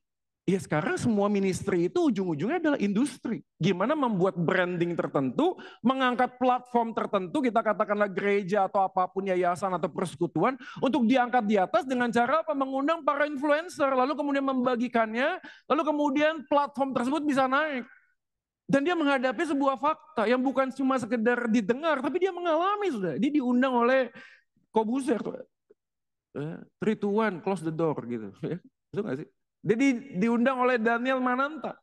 Ya sekarang semua ministry itu ujung-ujungnya adalah industri. Gimana membuat branding tertentu, mengangkat platform tertentu, kita katakanlah gereja atau apapun yayasan atau persekutuan, untuk diangkat di atas dengan cara apa? Mengundang para influencer, lalu kemudian membagikannya, lalu kemudian platform tersebut bisa naik. Dan dia menghadapi sebuah fakta yang bukan cuma sekedar didengar, tapi dia mengalami sudah. Dia diundang oleh Kobuser, 3, 2, 1, close the door gitu. Itu nggak sih? Jadi diundang oleh Daniel Mananta.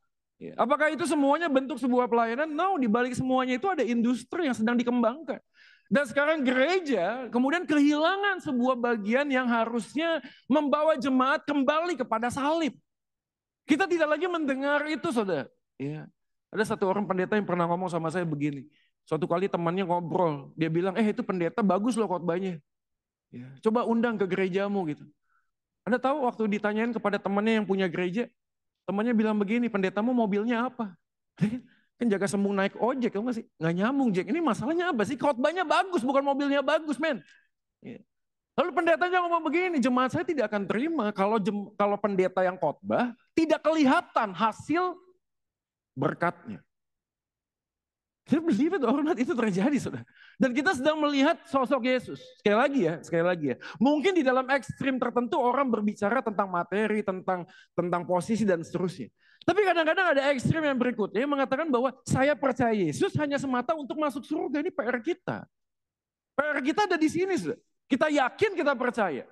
Apakah itu semuanya bentuk sebuah pelayanan? No, di balik semuanya itu ada industri yang sedang dikembangkan. Dan sekarang gereja kemudian kehilangan sebuah bagian yang harusnya membawa jemaat kembali kepada salib. Kita tidak lagi mendengar itu, saudara. Ya. Ada satu orang pendeta yang pernah ngomong sama saya begini. Suatu kali temannya ngobrol, dia bilang, itu pendeta bagus loh khotbahnya. Ya, coba undang ke gerejamu gitu. Anda tahu waktu ditanyain kepada temannya yang punya gereja, temannya bilang begini, pendetamu mobilnya apa? Kan jaga sembung naik ojek, tau gak sih? Nggak nyambung, Jack. Ini masalahnya apa sih? Khotbahnya bagus, bukan mobilnya bagus, men. Lalu pendetanya ngomong begini, jemaat saya tidak akan terima kalau pendeta yang khotbah tidak kelihatan hasil berkatnya. Saya believe it or not, itu terjadi, saudara. Dan kita sedang melihat sosok Yesus. Sekali lagi ya. Mungkin di dalam ekstrim tertentu orang berbicara tentang materi, tentang posisi dan seterusnya. Tapi kadang-kadang ada ekstrim yang berikutnya yang mengatakan bahwa saya percaya Yesus hanya semata untuk masuk surga. Ini PR kita. PR kita ada di sini, saudara. Kita yakin, kita percaya.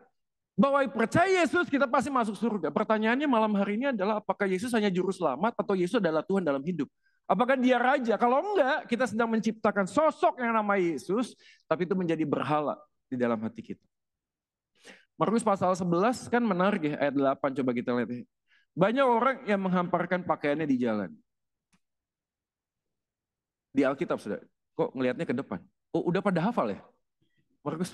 Bahwa percaya Yesus kita pasti masuk surga. Pertanyaannya malam hari ini adalah apakah Yesus hanya juru selamat atau Yesus adalah Tuhan dalam hidup? Apakah dia raja? Kalau enggak, kita sedang menciptakan sosok yang nama Yesus, tapi itu menjadi berhala di dalam hati kita. Markus pasal 11 kan menarik ya, ayat 8 coba kita lihat ya. Banyak orang yang menghamparkan pakaiannya di jalan. Di Alkitab sudah, kok ngelihatnya ke depan? Oh udah pada hafal ya? Markus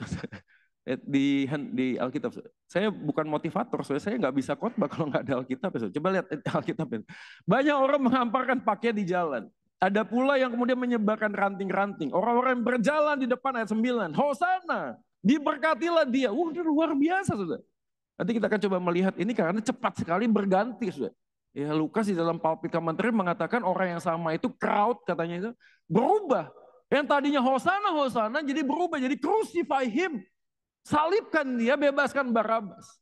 di Alkitab. Saya bukan motivator, saya nggak bisa khotbah kalau nggak ada Alkitab. Coba lihat Alkitab. Banyak orang menghamparkan pakaian di jalan. Ada pula yang kemudian menyebarkan ranting-ranting. Orang-orang yang berjalan di depan ayat 9. Hosana, diberkatilah dia. Luar biasa, sudah. Nanti kita akan coba melihat ini karena cepat sekali berganti, sudah. Ya, Lukas di dalam pulpit commentary mengatakan orang yang sama itu crowd katanya itu berubah. Yang tadinya Hosana, Hosana jadi berubah jadi crucify him. Salibkan dia, bebaskan Barabas.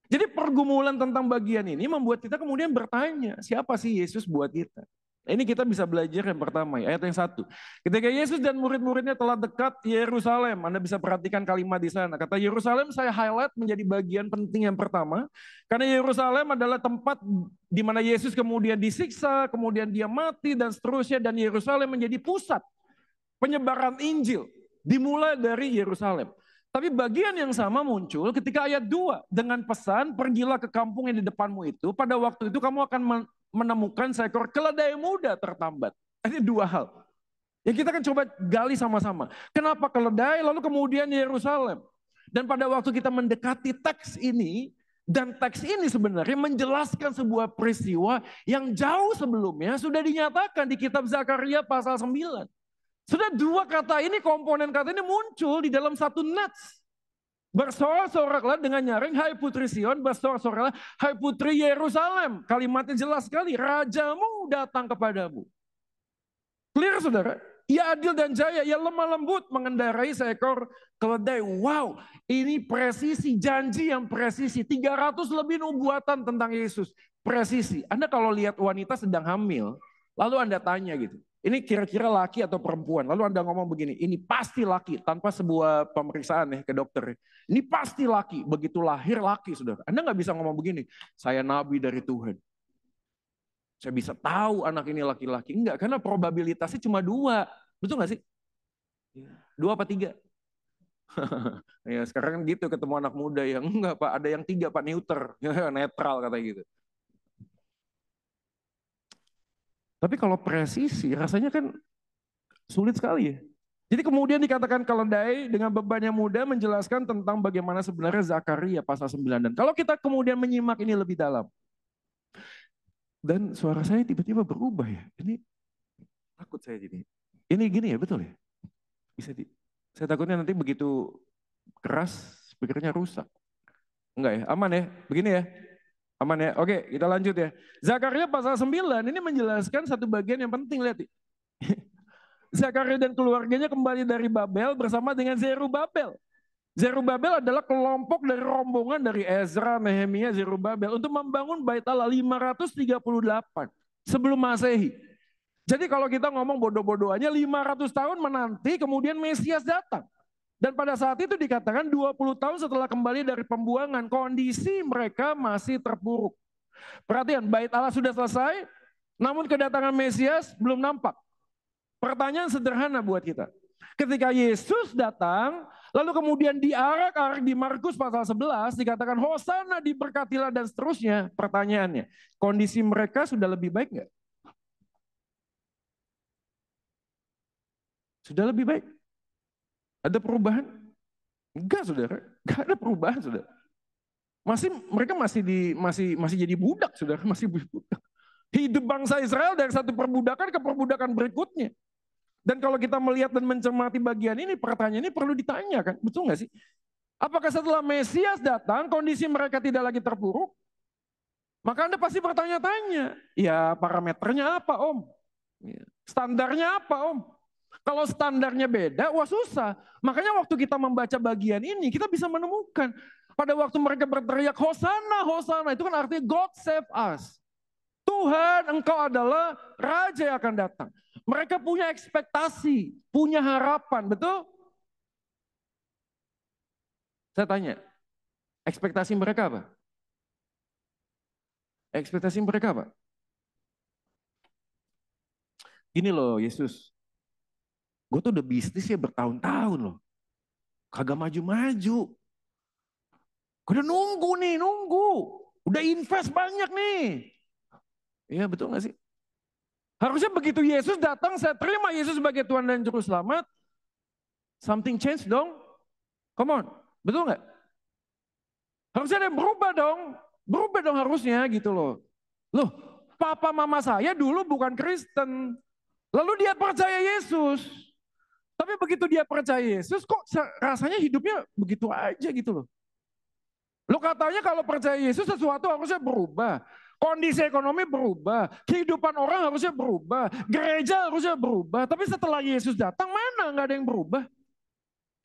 Jadi pergumulan tentang bagian ini membuat kita kemudian bertanya, siapa sih Yesus buat kita? Ini kita bisa belajar yang pertama, ayat yang 1. Ketika Yesus dan murid-muridnya telah dekat Yerusalem, Anda bisa perhatikan kalimat di sana. Kata Yerusalem saya highlight menjadi bagian penting yang pertama. Karena Yerusalem adalah tempat di mana Yesus kemudian disiksa, kemudian dia mati dan seterusnya. Dan Yerusalem menjadi pusat penyebaran Injil. Dimulai dari Yerusalem. Tapi bagian yang sama muncul ketika ayat 2. Dengan pesan, pergilah ke kampung yang di depanmu itu. Pada waktu itu kamu akan menemukan seekor keledai muda tertambat. Ini dua hal. Yang kita akan coba gali sama-sama. Kenapa keledai lalu kemudian Yerusalem? Dan pada waktu kita mendekati teks ini, dan teks ini sebenarnya menjelaskan sebuah peristiwa yang jauh sebelumnya sudah dinyatakan di kitab Zakaria pasal 9. Sudah dua kata ini, komponen kata ini muncul di dalam satu nats. Bersorak-soraklah dengan nyaring, hai putri Sion, bersorak-soraklah, hai putri Yerusalem. Kalimatnya jelas sekali, rajamu datang kepadamu. Clear saudara? Ia adil dan jaya, ia lemah lembut mengendarai seekor keledai. Wow, ini presisi, janji yang presisi. 300 lebih nubuatan tentang Yesus. Presisi. Anda kalau lihat wanita sedang hamil, lalu Anda tanya gitu. Ini kira-kira laki atau perempuan? Lalu Anda ngomong begini, ini pasti laki tanpa sebuah pemeriksaan ya ke dokter. Ini pasti laki, begitu lahir laki saudara. Anda nggak bisa ngomong begini, saya nabi dari Tuhan. Saya bisa tahu anak ini laki-laki. Enggak, karena probabilitasnya cuma 2. Betul nggak sih? 2 apa 3? Ya sekarang kan gitu ketemu anak muda yang enggak Pak, ada yang 3 Pak, neuter, netral kata gitu. Tapi kalau presisi rasanya kan sulit sekali ya. Jadi kemudian dikatakan keledai dengan beban yang mudah menjelaskan tentang bagaimana sebenarnya Zakaria pasal 9. Dan kalau kita kemudian menyimak ini lebih dalam. Dan suara saya tiba-tiba berubah ya. Ini takut saya jadi. Ini gini ya, betul ya? Saya takutnya nanti begitu keras speakernya rusak. Enggak ya, aman ya? Begini ya? Aman ya? Oke, kita lanjut ya. Zakaria pasal 9 ini menjelaskan satu bagian yang penting, lihat. Zakaria dan keluarganya kembali dari Babel bersama dengan Zerubabel. Zerubabel adalah kelompok dari rombongan dari Ezra, Nehemia, Zerubabel untuk membangun Bait Allah 538 sebelum Masehi. Jadi kalau kita ngomong bodoh-bodohannya 500 tahun menanti kemudian Mesias datang. Dan pada saat itu dikatakan 20 tahun setelah kembali dari pembuangan, kondisi mereka masih terpuruk. Perhatian, Bait Allah sudah selesai, namun kedatangan Mesias belum nampak. Pertanyaan sederhana buat kita. Ketika Yesus datang, lalu kemudian diarak-arak di Markus pasal 11, dikatakan Hosana diberkatilah dan seterusnya. Pertanyaannya, kondisi mereka sudah lebih baik nggak? Sudah lebih baik? Ada perubahan? Enggak saudara, enggak ada perubahan saudara. Mereka masih jadi budak saudara, masih budak. Hidup bangsa Israel dari satu perbudakan ke perbudakan berikutnya. Dan kalau kita melihat dan mencermati bagian ini, pertanyaan ini perlu ditanyakan, betul nggak sih? Apakah setelah Mesias datang, kondisi mereka tidak lagi terpuruk? Maka Anda pasti bertanya-tanya, ya parameternya apa Om? Standarnya apa Om? Kalau standarnya beda, wah susah. Makanya waktu kita membaca bagian ini, kita bisa menemukan. Pada waktu mereka berteriak, Hosana, Hosana, itu kan artinya God save us. Tuhan, engkau adalah Raja yang akan datang. Mereka punya ekspektasi, punya harapan, betul? Saya tanya, ekspektasi mereka apa? Ekspektasi mereka apa? Gini loh Yesus, gue tuh udah bisnis ya bertahun-tahun loh. Kagak maju-maju. Gue udah nunggu nih, nunggu. Udah invest banyak nih. Iya betul gak sih? Harusnya begitu Yesus datang, saya terima Yesus sebagai Tuhan dan Juru Selamat. Something change dong. Come on, betul gak? Harusnya ada yang berubah dong. Berubah dong harusnya gitu loh. Loh, papa mama saya dulu bukan Kristen. Lalu dia percaya Yesus. Tapi begitu dia percaya Yesus, kok rasanya hidupnya begitu aja gitu loh. Lo katanya kalau percaya Yesus sesuatu harusnya berubah. Kondisi ekonomi berubah. Kehidupan orang harusnya berubah. Gereja harusnya berubah. Tapi setelah Yesus datang, mana nggak ada yang berubah?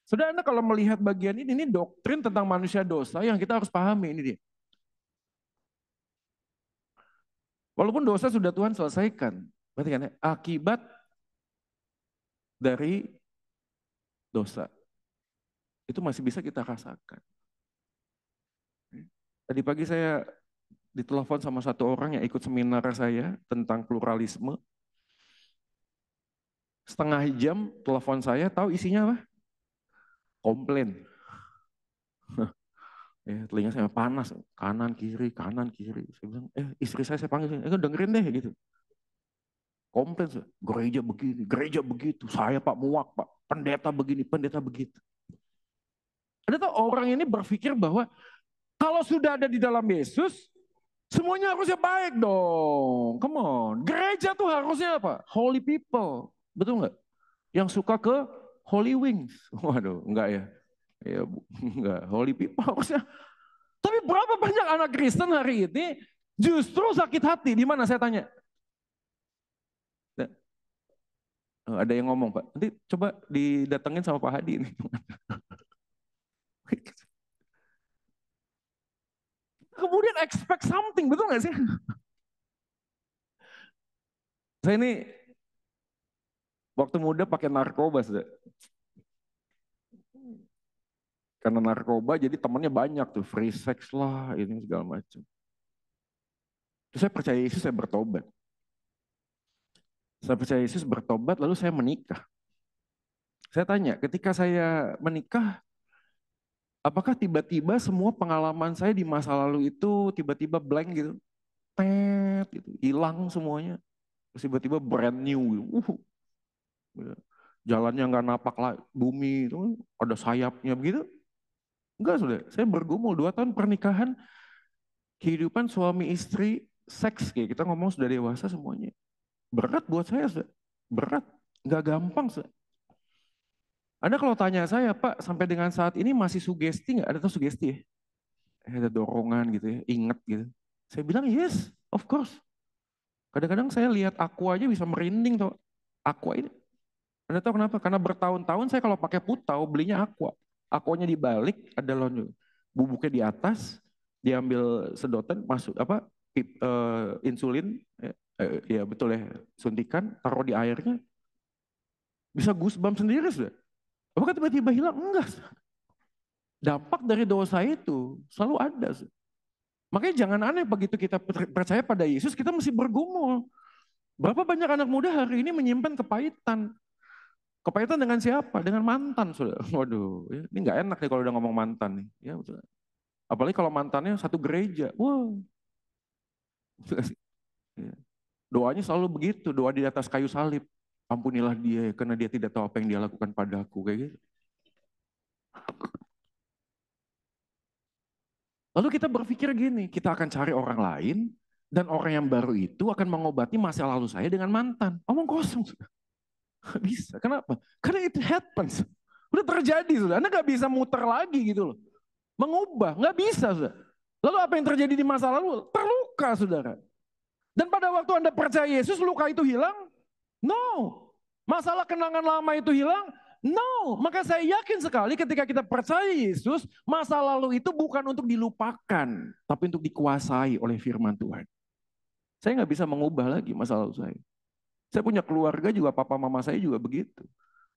Saudara, Anda kalau melihat bagian ini doktrin tentang manusia dosa yang kita harus pahami ini dia. Walaupun dosa sudah Tuhan selesaikan. Perhatikan ya, akibat dari dosa. Itu masih bisa kita rasakan. Tadi pagi saya ditelepon sama satu orang yang ikut seminar saya tentang pluralisme. Setengah jam telepon saya, tahu isinya apa? Komplain. Ya, telinga saya panas, kanan kiri. Saya bilang, istri saya panggil, dengerin deh gitu. Komplain, gereja begini, gereja begitu, saya Pak muak Pak, pendeta begini, pendeta begitu. Ada tuh orang ini berpikir bahwa kalau sudah ada di dalam Yesus, semuanya harusnya baik dong. Come on, gereja tuh harusnya apa? Holy people, betul nggak? Yang suka ke Holy Wings, waduh, enggak ya? Ya, enggak, Holy people harusnya. Tapi berapa banyak anak Kristen hari ini justru sakit hati? Di mana saya tanya? Ada yang ngomong Pak, nanti coba didatengin sama Pak Hadi ini. Kemudian expect something, betul nggak sih? Saya ini waktu muda pakai narkoba sudah. Karena narkoba jadi temannya banyak tuh, free sex lah, ini segala macam. Terus saya percaya Yesus, saya bertobat. Saya percaya Yesus bertobat, lalu saya menikah. Saya tanya, ketika saya menikah, apakah tiba-tiba semua pengalaman saya di masa lalu itu tiba-tiba blank gitu? Gitu, hilang semuanya. Terus tiba-tiba brand new. Jalannya nggak napak lah, bumi itu ada sayapnya begitu. Enggak sudah, saya bergumul 2 tahun pernikahan, kehidupan suami istri, seks kayak kita ngomong sudah dewasa semuanya. Berat buat saya, sudah. Berat, nggak gampang. Sudah. Anda kalau tanya saya, Pak, sampai dengan saat ini masih sugesti nggak? Ada tuh sugesti ya? Ada dorongan gitu ya, inget gitu. Saya bilang yes, of course. Kadang-kadang saya lihat aqua aja bisa merinding tuh. Aqua ini. Anda tahu kenapa? Karena bertahun-tahun saya kalau pakai putau belinya aqua. Aquanya dibalik, ada lonjong. Bubuknya di atas, diambil sedotan, masuk apa? Insulin, ya betul ya, suntikan, taruh di airnya, bisa goosebump sendiri sudah. Apakah tiba-tiba hilang? Enggak. Dampak dari dosa itu selalu ada. Makanya jangan aneh begitu kita percaya pada Yesus, kita mesti bergumul. Berapa banyak anak muda hari ini menyimpan kepahitan. Kepahitan dengan siapa? Dengan mantan. Sudah. Waduh, ini nggak enak nih kalau udah ngomong mantan nih. Ya, betul. Apalagi kalau mantannya satu gereja. Wow. Doanya selalu begitu, doa di atas kayu salib. Ampunilah dia karena dia tidak tahu apa yang dia lakukan padaku. Kayak gitu. Lalu kita berpikir gini, kita akan cari orang lain dan orang yang baru itu akan mengobati masa lalu saya dengan mantan. Omong kosong sudah. Gak bisa, kenapa? Karena it happens. Udah terjadi sudah, Anda gak bisa muter lagi gitu loh. Mengubah, gak bisa sudah. Lalu apa yang terjadi di masa lalu? Terluka saudara. Dan pada waktu Anda percaya Yesus, luka itu hilang? No. Masalah kenangan lama itu hilang? No. Maka saya yakin sekali ketika kita percaya Yesus, masa lalu itu bukan untuk dilupakan, tapi untuk dikuasai oleh firman Tuhan. Saya nggak bisa mengubah lagi masa lalu saya. Saya punya keluarga juga, papa mama saya juga begitu.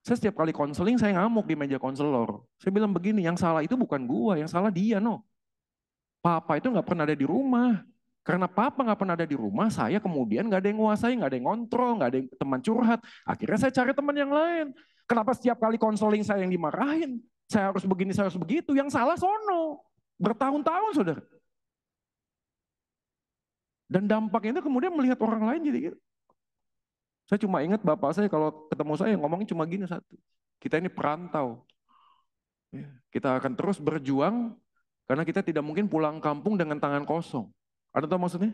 Saya setiap kali konseling saya ngamuk di meja konselor. Saya bilang begini, yang salah itu bukan gua, yang salah dia no. Papa itu nggak pernah ada di rumah. Karena papa nggak pernah ada di rumah, saya kemudian nggak ada yang nguasai, nggak ada yang ngontrol, nggak ada yang teman curhat. Akhirnya saya cari teman yang lain. Kenapa setiap kali konseling saya yang dimarahin? Saya harus begini, saya harus begitu. Yang salah sono. Bertahun-tahun saudara. Dan dampaknya itu kemudian melihat orang lain jadi gitu. Saya cuma ingat bapak saya kalau ketemu saya ngomongnya cuma gini satu. Kita ini perantau. Kita akan terus berjuang karena kita tidak mungkin pulang kampung dengan tangan kosong. Ada tahu maksudnya?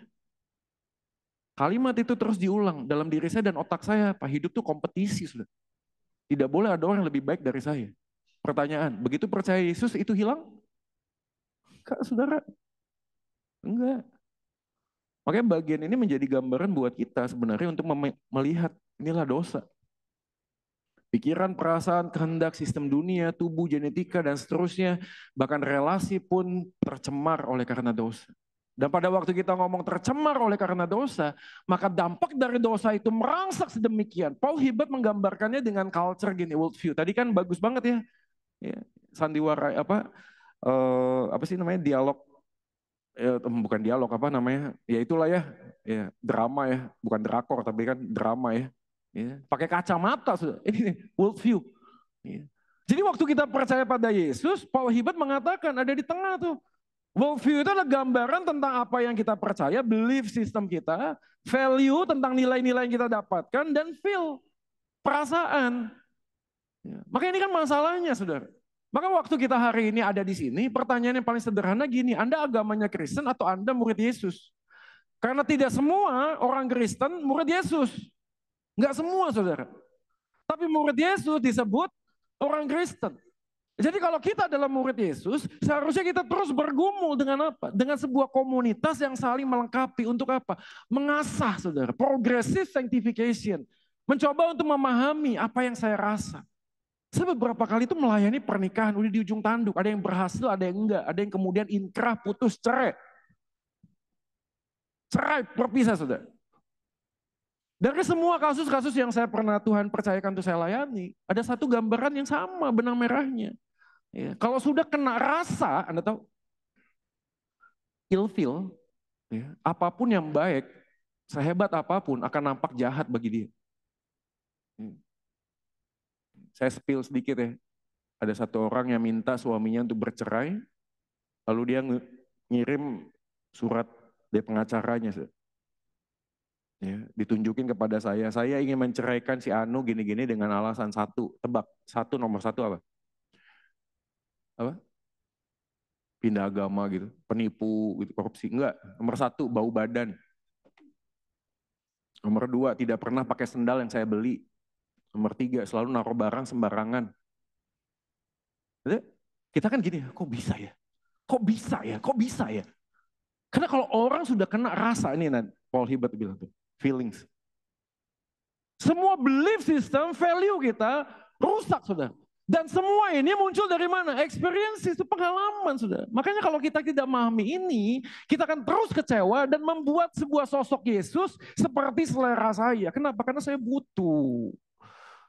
Kalimat itu terus diulang dalam diri saya dan otak saya. Pak, hidup tuh kompetisi sudah. Tidak boleh ada orang yang lebih baik dari saya. Pertanyaan, begitu percaya Yesus itu hilang? Enggak, saudara. Enggak. Makanya bagian ini menjadi gambaran buat kita sebenarnya untuk melihat inilah dosa. Pikiran, perasaan, kehendak, sistem dunia, tubuh, genetika, dan seterusnya. Bahkan relasi pun tercemar oleh karena dosa. Dan pada waktu kita ngomong tercemar oleh karena dosa, maka dampak dari dosa itu merangsak sedemikian. Paul Hibbert menggambarkannya dengan culture gini, worldview. Tadi kan bagus banget ya, sandiwara apa sih namanya, dialog, bukan dialog, apa namanya, ya itulah ya drama ya, bukan drakor tapi kan drama ya. Pakai kacamata sudah, ini worldview. Jadi waktu kita percaya pada Yesus, Paul Hibbert mengatakan ada di tengah tuh. Worldview itu adalah gambaran tentang apa yang kita percaya, belief system kita, value tentang nilai-nilai yang kita dapatkan, dan feel, perasaan. Maka ini kan masalahnya, saudara. Maka waktu kita hari ini ada di sini, pertanyaan yang paling sederhana gini, Anda agamanya Kristen atau Anda murid Yesus? Karena tidak semua orang Kristen murid Yesus. Enggak semua, saudara. Tapi murid Yesus disebut orang Kristen. Jadi kalau kita adalah murid Yesus, seharusnya kita terus bergumul dengan apa? Dengan sebuah komunitas yang saling melengkapi. Untuk apa? Mengasah, saudara. Progressive sanctification. Mencoba untuk memahami apa yang saya rasa. Saya beberapa kali itu melayani pernikahan, udah di ujung tanduk. Ada yang berhasil, ada yang enggak. Ada yang kemudian inkrah, putus, cerai. Cerai, berpisah, saudara. Dari semua kasus-kasus yang saya pernah Tuhan percayakan untuk saya layani, ada satu gambaran yang sama, benang merahnya. Ya, kalau sudah kena rasa, Anda tahu, ilfil, ya, apapun yang baik, sehebat apapun akan nampak jahat bagi dia. Saya spill sedikit ya, ada satu orang yang minta suaminya untuk bercerai, lalu dia ngirim surat dari pengacaranya. Ya, ditunjukin kepada saya ingin menceraikan si Anu gini-gini dengan alasan satu, tebak, nomor satu apa? Apa? Pindah agama gitu, penipu, gitu, korupsi, enggak. Nomor satu, bau badan. Nomor dua, tidak pernah pakai sendal yang saya beli. Nomor tiga, selalu naruh barang sembarangan. Jadi, kita kan gini, kok bisa ya? Kok bisa ya? Kok bisa ya? Karena kalau orang sudah kena rasa, ini Paul Hibbert bilang tuh, feelings. Semua belief system, value kita rusak, saudara. Dan semua ini muncul dari mana? Experience itu pengalaman, saudara. Makanya kalau kita tidak memahami ini, kita akan terus kecewa dan membuat sebuah sosok Yesus seperti selera saya. Kenapa? Karena saya butuh.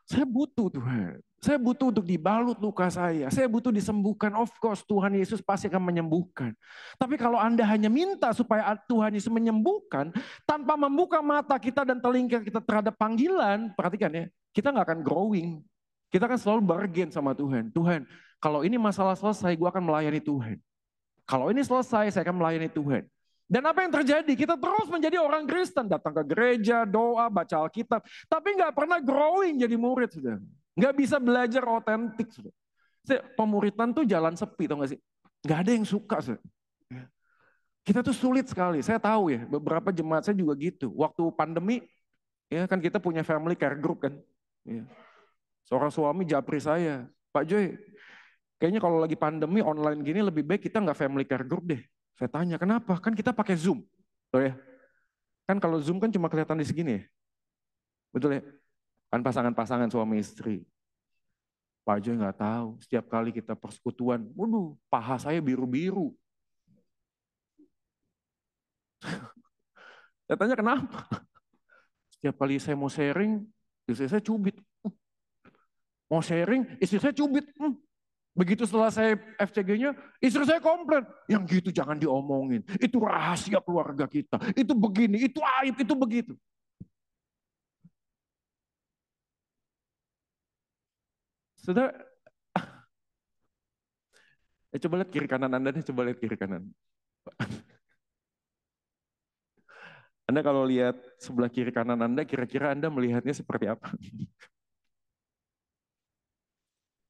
Saya butuh Tuhan. Saya butuh untuk dibalut luka saya. Saya butuh disembuhkan. Of course Tuhan Yesus pasti akan menyembuhkan. Tapi kalau Anda hanya minta supaya Tuhan Yesus menyembuhkan, tanpa membuka mata kita dan telinga kita terhadap panggilan, perhatikan ya, kita nggak akan growing. Kita akan selalu bargain sama Tuhan. Tuhan, kalau ini masalah selesai, gue akan melayani Tuhan. Kalau ini selesai, saya akan melayani Tuhan. Dan apa yang terjadi? Kita terus menjadi orang Kristen, datang ke gereja, doa, baca Alkitab, tapi nggak pernah growing jadi murid, sudah. Nggak bisa belajar otentik, sudah. Pemuritan tuh jalan sepi, tau nggak sih? Nggak ada yang suka, sudah. Kita tuh sulit sekali. Saya tahu ya, beberapa jemaat saya juga gitu. Waktu pandemi, ya kan kita punya family care group kan. Ya. Seorang suami japri saya, Pak Joy, kayaknya kalau lagi pandemi online gini lebih baik kita nggak family care group deh. Saya tanya, kenapa? Kan kita pakai Zoom. Betul ya? Kan kalau Zoom kan cuma kelihatan di segini ya. Betul ya? Kan pasangan-pasangan suami istri. Pak Joy nggak tahu, setiap kali kita persekutuan, waduh, paha saya biru-biru. Saya tanya kenapa? Setiap kali saya mau sharing, istri saya cubit. Mau sharing, istri saya cubit. Begitu setelah saya FCG-nya, istri saya komplain. Yang gitu jangan diomongin. Itu rahasia keluarga kita. Itu begini, itu aib, itu begitu. Saudara, coba lihat kiri kanan Anda nih, coba lihat kiri kanan. Anda kalau lihat sebelah kiri kanan Anda, kira-kira Anda melihatnya seperti apa?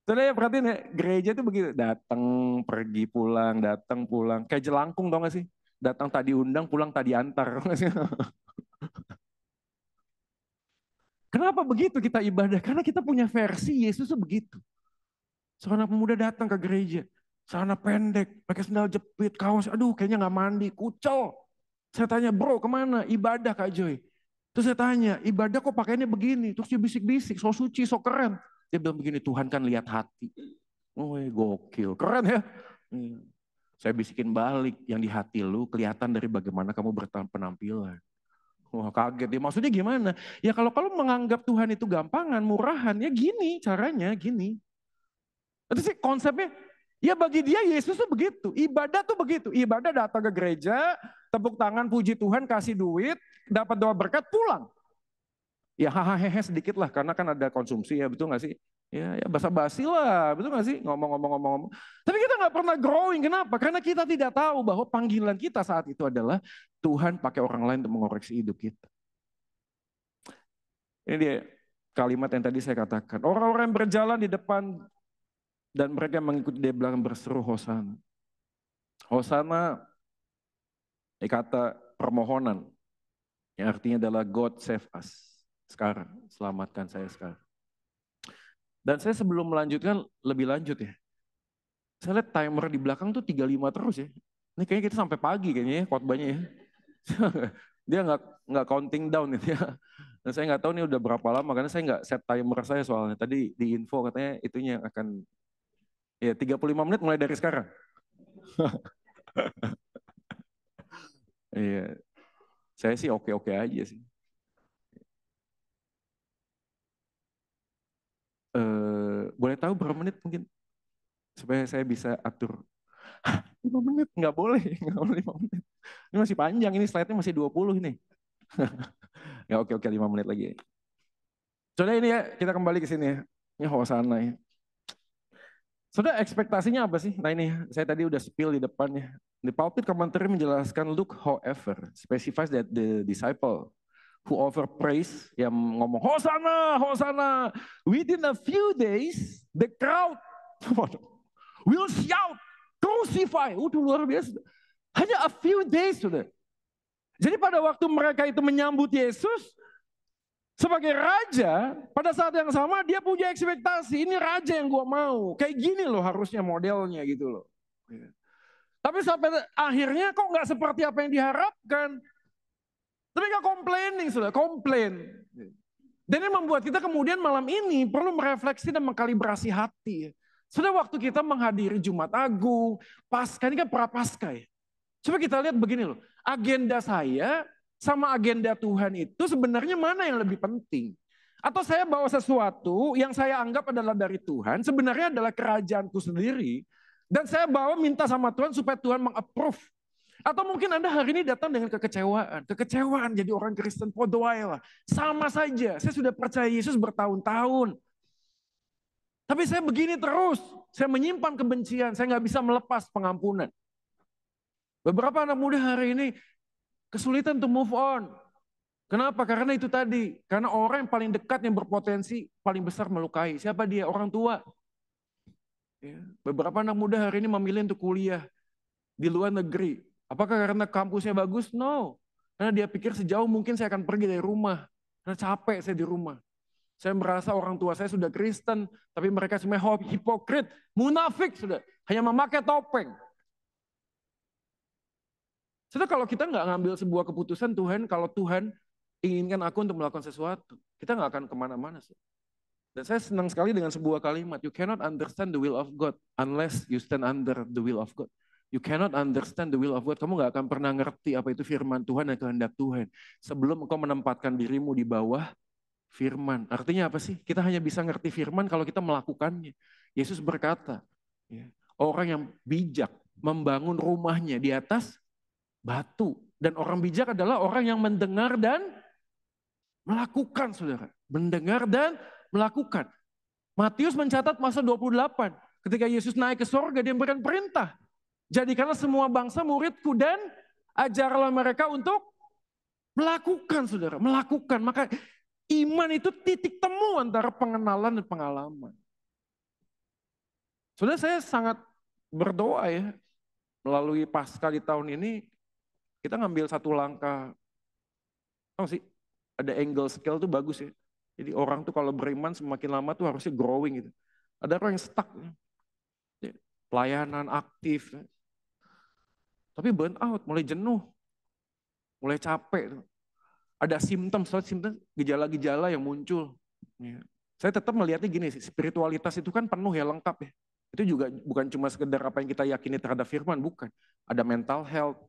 Saudara perhatiin ya, gereja itu begitu, datang, pergi, pulang, datang, pulang. Kayak jelangkung tau gak sih? Datang tadi undang, pulang tadi antar. Kenapa begitu kita ibadah? Karena kita punya versi Yesus itu begitu. Seorang pemuda datang ke gereja, celana pendek, pakai sandal jepit, kaos, aduh kayaknya gak mandi, kucel. Saya tanya, bro kemana? Ibadah Kak Joy. Terus saya tanya, ibadah kok pakainya begini? Terus dia bisik-bisik, so suci, so keren. Dia bilang begini, Tuhan kan lihat hati. Oh gokil, keren ya. Saya bisikin balik, yang di hati lu kelihatan dari bagaimana kamu berpenampilan. Wah kaget ya, maksudnya gimana? Ya kalau menganggap Tuhan itu gampangan, murahan, ya gini caranya, gini. Itu sih konsepnya, ya bagi dia Yesus tuh begitu, ibadah tuh begitu. Ibadah datang ke gereja, tepuk tangan puji Tuhan, kasih duit, dapat doa berkat, pulang. Ya hahaha sedikit lah, karena kan ada konsumsi ya, betul gak sih? Ya basa-basi lah, betul gak sih? Ngomong-ngomong. Tapi kita gak pernah growing, kenapa? Karena kita tidak tahu bahwa panggilan kita saat itu adalah Tuhan pakai orang lain untuk mengoreksi hidup kita. Ini dia kalimat yang tadi saya katakan. Orang-orang yang berjalan di depan dan mereka mengikuti di belakang berseru Hosana. Hosana kata permohonan, yang artinya adalah God save us. Sekarang, selamatkan saya sekarang. Dan saya sebelum melanjutkan, lebih lanjut ya. Saya lihat timer di belakang tuh 35 terus ya. Ini kayaknya kita sampai pagi kayaknya ya khotbahnya ya. Dia nggak counting down itu ya. Dan saya nggak tahu nih udah berapa lama, karena saya nggak set timer saya soalnya. Tadi di info katanya itunya akan, ya 35 menit mulai dari sekarang. Iya, saya sih oke-oke aja sih. Boleh tahu berapa menit mungkin? Supaya saya bisa atur. 5 menit, nggak boleh 5 menit. Ini masih panjang, ini slide-nya masih 20 ini. Ya oke 5 menit lagi. Saudara ini ya, kita kembali ke sini ya. Ini Hosana ya. Saudara ekspektasinya apa sih? Nah ini saya tadi udah spill di depannya. The pulpit commentary menjelaskan, look however specifies that the disciple who offer praise, yang ngomong Hosana, Hosana, within a few days the crowd will shout, crucify. Udah luar biasa. Hanya a few days sudah. Jadi pada waktu mereka itu menyambut Yesus sebagai raja, pada saat yang sama dia punya ekspektasi, ini raja yang gua mau. Kayak gini loh harusnya modelnya gitu loh. Tapi sampai akhirnya kok nggak seperti apa yang diharapkan. Tapi nggak complaining sudah, komplain. Dan ini membuat kita kemudian malam ini perlu merefleksi dan mengkalibrasi hati. Sudah waktu kita menghadiri Jumat Agung, Paskah, ini kan Prapaskah ya. Coba kita lihat begini loh, agenda saya sama agenda Tuhan itu sebenarnya mana yang lebih penting? Atau saya bawa sesuatu yang saya anggap adalah dari Tuhan, sebenarnya adalah kerajaanku sendiri, dan saya bawa minta sama Tuhan supaya Tuhan meng-approve. Atau mungkin Anda hari ini datang dengan kekecewaan jadi orang Kristen podoai lah. Sama saja, saya sudah percaya Yesus bertahun-tahun. Tapi saya begini terus, saya menyimpan kebencian, saya nggak bisa melepas pengampunan. Beberapa anak muda hari ini kesulitan to move on. Kenapa? Karena itu tadi, karena orang yang paling dekat yang berpotensi paling besar melukai. Siapa dia? Orang tua. Ya. Beberapa anak muda hari ini memilih untuk kuliah di luar negeri. Apakah karena kampusnya bagus? No. Karena dia pikir sejauh mungkin saya akan pergi dari rumah. Karena capek saya di rumah. Saya merasa orang tua saya sudah Kristen, tapi mereka semua hipokrit, munafik sudah. Hanya memakai topeng. Sudah kalau kita nggak ngambil sebuah keputusan Tuhan, kalau Tuhan inginkan aku untuk melakukan sesuatu, kita nggak akan kemana-mana. Dan saya senang sekali dengan sebuah kalimat, you cannot understand the will of God unless you stand under the will of God. You cannot understand the will of God. Kamu gak akan pernah ngerti apa itu firman Tuhan dan kehendak Tuhan sebelum engkau menempatkan dirimu di bawah firman. Artinya apa sih? Kita hanya bisa ngerti firman kalau kita melakukannya. Yesus berkata, orang yang bijak membangun rumahnya di atas batu. Dan orang bijak adalah orang yang mendengar dan melakukan, saudara. Mendengar dan melakukan. Matius mencatat pasal 28. Ketika Yesus naik ke surga, dia memberikan perintah. Jadikanlah semua bangsa muridku dan ajarlah mereka untuk melakukan, saudara. Melakukan. Maka iman itu titik temu antara pengenalan dan pengalaman. Saudara, saya sangat berdoa ya. Melalui Paskah di tahun ini, kita ngambil satu langkah. Tahu sih, ada angle scale tuh bagus ya. Jadi orang tuh kalau beriman semakin lama tuh harusnya growing gitu. Ada orang yang stuck. Pelayanan aktif. Tapi burn out, mulai jenuh, mulai capek. Ada simptom, gejala-gejala yang muncul. Saya tetap melihatnya gini sih, spiritualitas itu kan penuh ya, lengkap ya. Itu juga bukan cuma sekedar apa yang kita yakini terhadap firman, bukan. Ada mental health,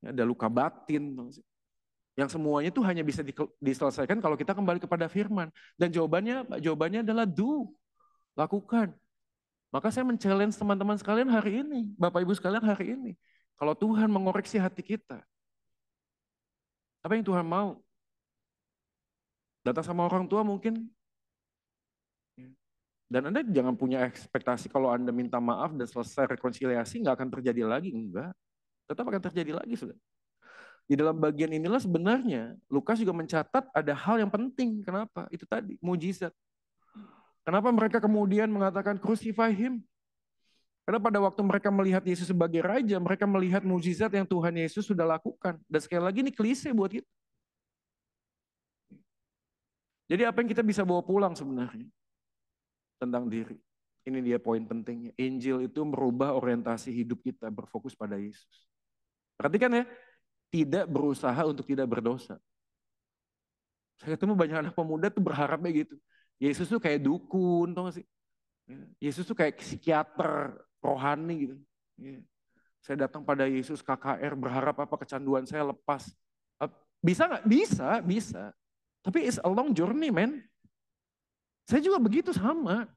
ada luka batin, yang semuanya itu hanya bisa diselesaikan kalau kita kembali kepada firman. Dan jawabannya adalah do, lakukan. Maka saya men-challenge teman-teman sekalian hari ini, Bapak Ibu sekalian hari ini. Kalau Tuhan mengoreksi hati kita, apa yang Tuhan mau? Datang sama orang tua mungkin. Dan Anda jangan punya ekspektasi kalau Anda minta maaf dan selesai rekonsiliasi nggak akan terjadi lagi. Enggak, tetap akan terjadi lagi, sudah. Di dalam bagian inilah sebenarnya Lukas juga mencatat ada hal yang penting. Kenapa? Itu tadi, mujizat. Kenapa mereka kemudian mengatakan crucify him? Karena pada waktu mereka melihat Yesus sebagai raja, mereka melihat mujizat yang Tuhan Yesus sudah lakukan. Dan sekali lagi ini klise buat kita. Jadi apa yang kita bisa bawa pulang sebenarnya tentang diri? Ini dia poin pentingnya. Injil itu merubah orientasi hidup kita, berfokus pada Yesus. Perhatikan ya, tidak berusaha untuk tidak berdosa. Saya ketemu banyak anak pemuda tuh berharapnya gitu. Yesus tuh kayak dukun, tau gak sih? Yesus tuh kayak psikiater rohani gitu. Saya datang pada Yesus KKR berharap apa kecanduan saya lepas. Bisa nggak? Bisa. Tapi it's a long journey, man. Saya juga begitu sama.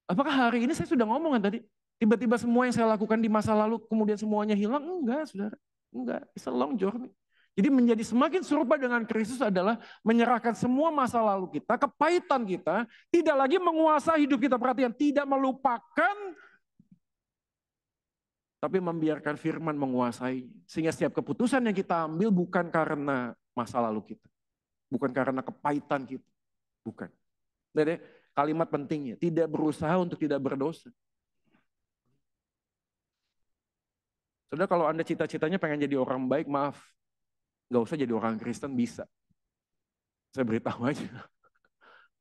Apakah hari ini saya sudah ngomong kan tadi? Tiba-tiba semua yang saya lakukan di masa lalu kemudian semuanya hilang? Enggak, saudara. Enggak, it's a long journey. Jadi menjadi semakin serupa dengan Kristus adalah menyerahkan semua masa lalu kita, kepahitan kita, tidak lagi menguasai hidup kita. Perhatian, tidak melupakan, tapi membiarkan firman menguasai. Sehingga setiap keputusan yang kita ambil bukan karena masa lalu kita. Bukan karena kepahitan kita. Bukan. Jadi kalimat pentingnya, tidak berusaha untuk tidak berdosa. Saudara, kalau Anda cita-citanya pengen jadi orang baik, maaf. Gak usah jadi orang Kristen, bisa. Saya beritahu aja.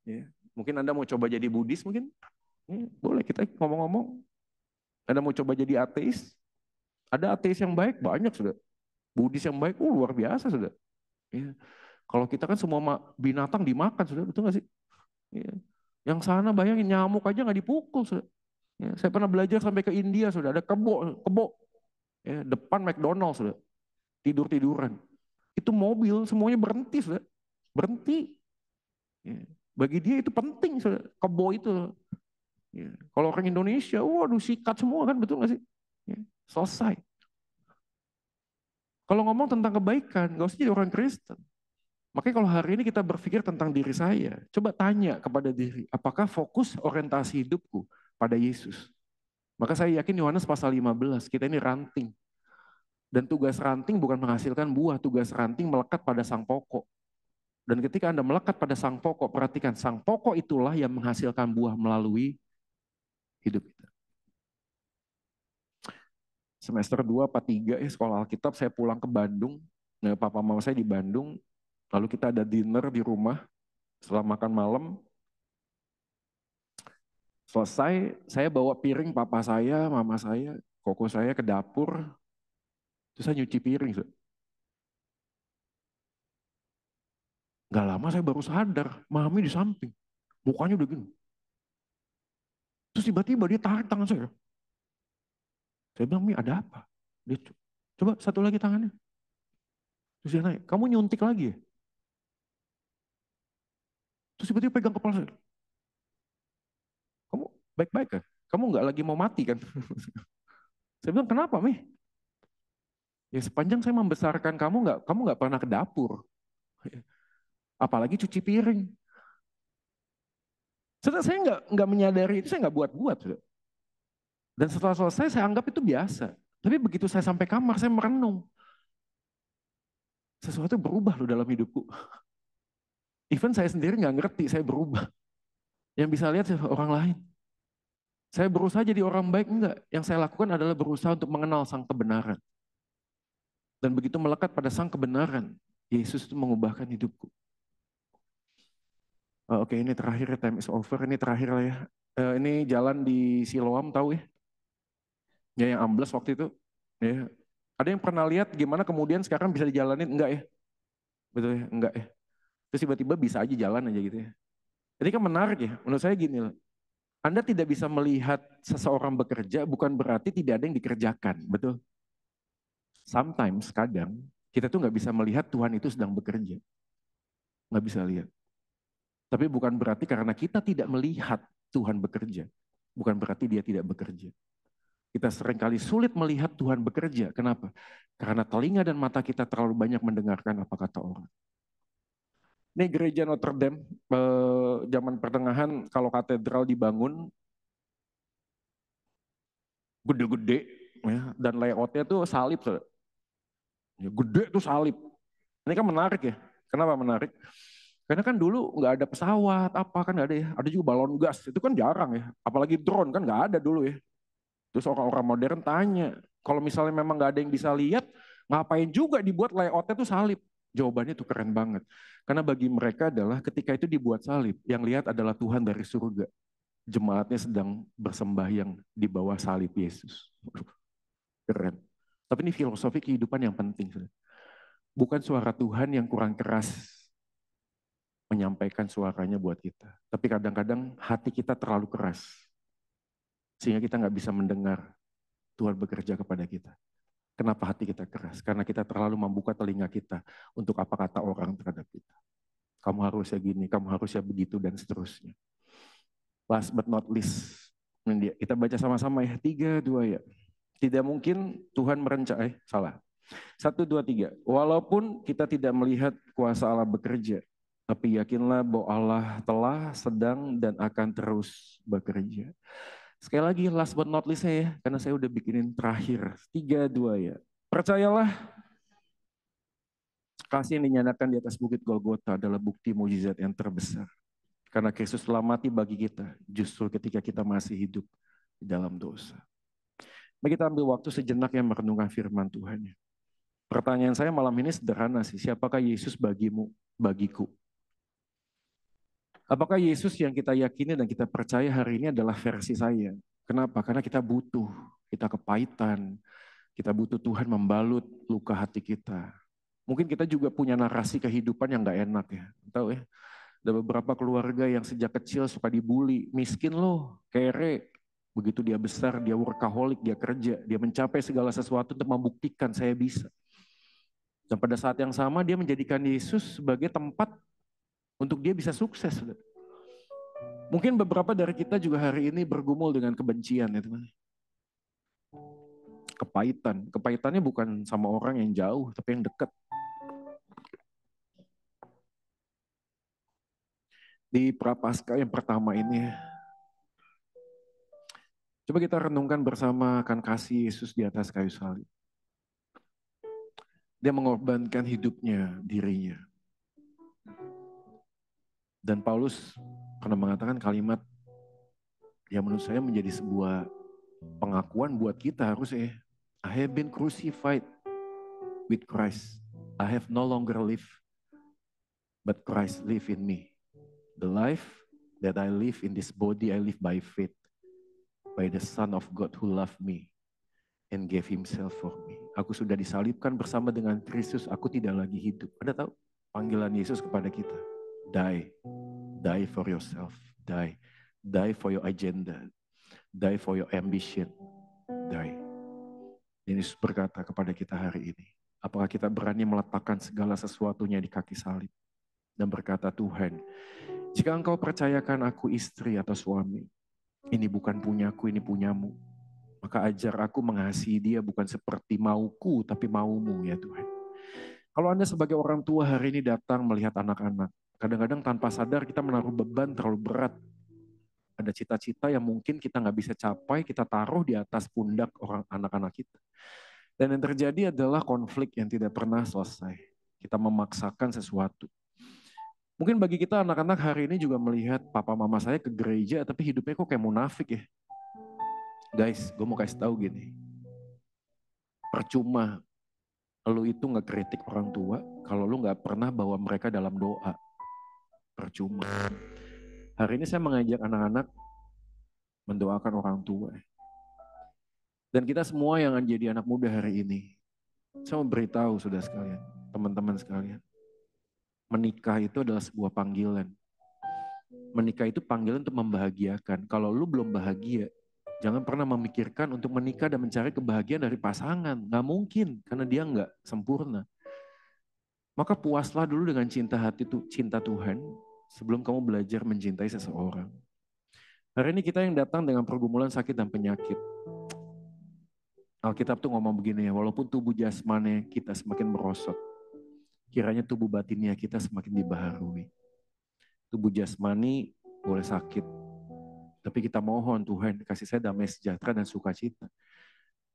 Ya. Mungkin Anda mau coba jadi Buddhis mungkin. Ya, boleh kita ngomong-ngomong. Anda mau coba jadi ateis. Ada ateis yang baik, banyak sudah. Buddhis yang baik, luar biasa sudah. Ya. Kalau kita kan semua binatang dimakan sudah, betul gak sih? Ya. Yang sana bayangin nyamuk aja gak dipukul sudah. Ya. Saya pernah belajar sampai ke India sudah, ada kebo. Ya. Depan McDonald's sudah. Tidur-tiduran. Itu mobil semuanya berhenti, sudah. Berhenti. Ya. Bagi dia itu penting, sudah. Kebo itu. Ya. Kalau orang Indonesia, waduh sikat semua kan, betul gak sih? Ya. Selesai. Kalau ngomong tentang kebaikan, gak usah jadi orang Kristen. Makanya kalau hari ini kita berpikir tentang diri saya, coba tanya kepada diri, apakah fokus orientasi hidupku pada Yesus? Maka saya yakin Yohanes pasal 15, kita ini ranting. Dan tugas ranting bukan menghasilkan buah, tugas ranting melekat pada sang pokok. Dan ketika Anda melekat pada sang pokok, perhatikan, sang pokok itulah yang menghasilkan buah melalui hidup kita. Semester 2 apa 3 sekolah Alkitab, saya pulang ke Bandung, papa mama saya di Bandung, lalu kita ada dinner di rumah, setelah makan malam, selesai, saya bawa piring papa saya, mama saya, koko saya ke dapur, terus saya nyuci piring. Gak lama saya baru sadar, mami di samping, mukanya udah gini. Terus tiba-tiba dia tarik tangan saya. Saya bilang, Mi ada apa? Dia coba satu lagi tangannya. Terus dia naik, kamu nyuntik lagi ya? Terus tiba-tiba pegang kepala saya. Kamu baik-baik kan? Kamu gak lagi mau mati kan? Saya bilang, kenapa Mi? Ya sepanjang saya membesarkan kamu gak pernah ke dapur. Apalagi cuci piring. Saya nggak menyadari itu, saya nggak buat-buat. Dan setelah selesai saya anggap itu biasa. Tapi begitu saya sampai kamar, saya merenung. Sesuatu berubah loh dalam hidupku. Even saya sendiri nggak ngerti, saya berubah. Yang bisa lihat orang lain. Saya berusaha jadi orang baik, enggak. Yang saya lakukan adalah berusaha untuk mengenal sang kebenaran. Dan begitu melekat pada sang kebenaran, Yesus itu mengubahkan hidupku. Oke, ini terakhir, time is over. Ini terakhir lah ya. Ini jalan di Siloam, tahu ya? Ya yang ambles waktu itu. Ya. Ada yang pernah lihat gimana kemudian sekarang bisa dijalanin? Enggak ya? Betul ya? Enggak ya? Terus tiba-tiba bisa aja jalan aja gitu ya. Jadi kan menarik ya. Menurut saya gini loh. Anda tidak bisa melihat seseorang bekerja bukan berarti tidak ada yang dikerjakan, betul? Sometimes, kadang, kita tuh nggak bisa melihat Tuhan itu sedang bekerja. Nggak bisa lihat. Tapi bukan berarti karena kita tidak melihat Tuhan bekerja, bukan berarti dia tidak bekerja. Kita seringkali sulit melihat Tuhan bekerja. Kenapa? Karena telinga dan mata kita terlalu banyak mendengarkan apa kata orang. Ini gereja Notre Dame, zaman pertengahan kalau katedral dibangun, gede-gede, ya, dan layoutnya tuh salib. Ya, gede tuh salib. Ini kan menarik ya. Kenapa menarik? Karena kan dulu nggak ada pesawat, apa kan nggak ada ya. Ada juga balon gas, itu kan jarang ya. Apalagi drone kan nggak ada dulu ya. Terus orang-orang modern tanya, kalau misalnya memang nggak ada yang bisa lihat, ngapain juga dibuat layoutnya tuh salib? Jawabannya tuh keren banget. Karena bagi mereka adalah ketika itu dibuat salib, yang lihat adalah Tuhan dari surga. Jemaatnya sedang bersembahyang di bawah salib Yesus. Keren. Tapi ini filosofi kehidupan yang penting. Bukan suara Tuhan yang kurang keras menyampaikan suaranya buat kita. Tapi kadang-kadang hati kita terlalu keras. Sehingga kita nggak bisa mendengar Tuhan bekerja kepada kita. Kenapa hati kita keras? Karena kita terlalu membuka telinga kita untuk apa kata orang terhadap kita. Kamu harusnya gini, kamu harusnya begitu, dan seterusnya. Last but not least, kita baca sama-sama ya, 3, 2 ya. Tidak mungkin Tuhan merencanakan, salah. 1, 2, 3. Walaupun kita tidak melihat kuasa Allah bekerja, tapi yakinlah bahwa Allah telah, sedang, dan akan terus bekerja. Sekali lagi last but not least ya, karena saya udah bikinin terakhir. 3, 2 ya. Percayalah, kasih yang dinyatakan di atas bukit Golgota adalah bukti mukjizat yang terbesar. Karena Kristus telah mati bagi kita, justru ketika kita masih hidup di dalam dosa. Mari kita ambil waktu sejenak yang merenungkan firman Tuhan. Pertanyaan saya malam ini sederhana sih, siapakah Yesus bagimu, bagiku? Apakah Yesus yang kita yakini dan kita percaya hari ini adalah versi saya? Kenapa? Karena kita butuh, kita kepahitan, kita butuh Tuhan membalut luka hati kita. Mungkin kita juga punya narasi kehidupan yang gak enak ya. Tahu ya, ada beberapa keluarga yang sejak kecil suka dibully, miskin loh, kere. Begitu dia besar, dia workaholic, dia kerja, dia mencapai segala sesuatu untuk membuktikan saya bisa. Dan pada saat yang sama dia menjadikan Yesus sebagai tempat untuk dia bisa sukses. Mungkin beberapa dari kita juga hari ini bergumul dengan kebencian ya teman. Kepahitan. Kepahitannya bukan sama orang yang jauh, tapi yang dekat. Di Prapaskah yang pertama ini, coba kita renungkan bersama akan kasih Yesus di atas kayu salib. Dia mengorbankan hidupnya, dirinya. Dan Paulus pernah mengatakan kalimat yang menurut saya menjadi sebuah pengakuan buat kita harusnya. I have been crucified with Christ. I have no longer live, but Christ live in me. The life that I live in this body, I live by faith, by the Son of God who loved me and gave himself for me. Aku sudah disalibkan bersama dengan Kristus, aku tidak lagi hidup. Anda tahu panggilan Yesus kepada kita? Die for yourself, die for your agenda, die for your ambition, die. Yesus berkata kepada kita hari ini, apakah kita berani meletakkan segala sesuatunya di kaki salib dan berkata, Tuhan, jika engkau percayakan aku istri atau suami, ini bukan punyaku, ini punyamu. Maka ajar aku mengasihi dia bukan seperti mauku, tapi maumu ya Tuhan. Kalau Anda sebagai orang tua hari ini datang melihat anak-anak, kadang-kadang tanpa sadar kita menaruh beban terlalu berat. Ada cita-cita yang mungkin kita nggak bisa capai, kita taruh di atas pundak orang anak-anak kita. Dan yang terjadi adalah konflik yang tidak pernah selesai. Kita memaksakan sesuatu. Mungkin bagi kita anak-anak hari ini juga melihat papa mama saya ke gereja tapi hidupnya kok kayak munafik ya. Guys, gue mau kasih tahu gini. Percuma lu itu ngekritik orang tua kalau lu gak pernah bawa mereka dalam doa. Percuma. Hari ini saya mengajak anak-anak mendoakan orang tua. Dan kita semua yang jadi anak muda hari ini, saya mau beritahu saudara sekalian, teman-teman sekalian. Menikah itu adalah sebuah panggilan. Menikah itu panggilan untuk membahagiakan. Kalau lu belum bahagia, jangan pernah memikirkan untuk menikah dan mencari kebahagiaan dari pasangan. Nggak mungkin, karena dia nggak sempurna. Maka puaslah dulu dengan cinta Tuhan sebelum kamu belajar mencintai seseorang. Hari ini kita yang datang dengan pergumulan sakit dan penyakit. Alkitab tuh ngomong begini ya, walaupun tubuh jasmani kita semakin merosot, kiranya tubuh batinnya kita semakin dibaharui. Tubuh jasmani boleh sakit, tapi kita mohon Tuhan kasih saya damai sejahtera dan sukacita.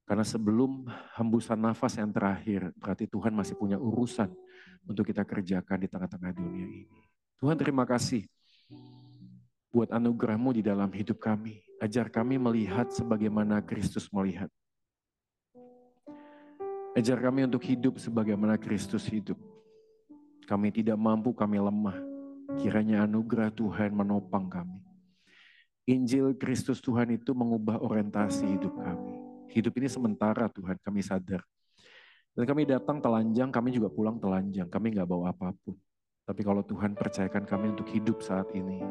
Karena sebelum hembusan nafas yang terakhir, berarti Tuhan masih punya urusan untuk kita kerjakan di tengah-tengah dunia ini. Tuhan terima kasih buat anugerah-Mu di dalam hidup kami. Ajar kami melihat sebagaimana Kristus melihat. Ajar kami untuk hidup sebagaimana Kristus hidup. Kami tidak mampu, kami lemah. Kiranya anugerah Tuhan menopang kami. Injil Kristus Tuhan itu mengubah orientasi hidup kami. Hidup ini sementara Tuhan, kami sadar. Dan kami datang telanjang, kami juga pulang telanjang. Kami gak bawa apapun. Tapi kalau Tuhan percayakan kami untuk hidup saat ini,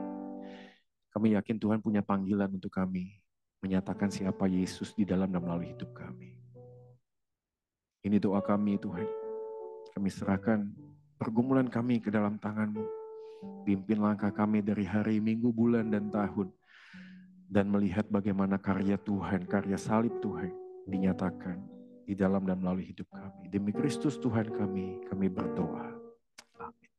kami yakin Tuhan punya panggilan untuk kami menyatakan siapa Yesus di dalam dan melalui hidup kami. Ini doa kami Tuhan. Kami serahkan pergumulan kami ke dalam tangan-Mu. Pimpin langkah kami dari hari, minggu, bulan, dan tahun. Dan melihat bagaimana karya Tuhan, karya salib Tuhan dinyatakan di dalam dan melalui hidup kami. Demi Kristus Tuhan kami berdoa. Amin.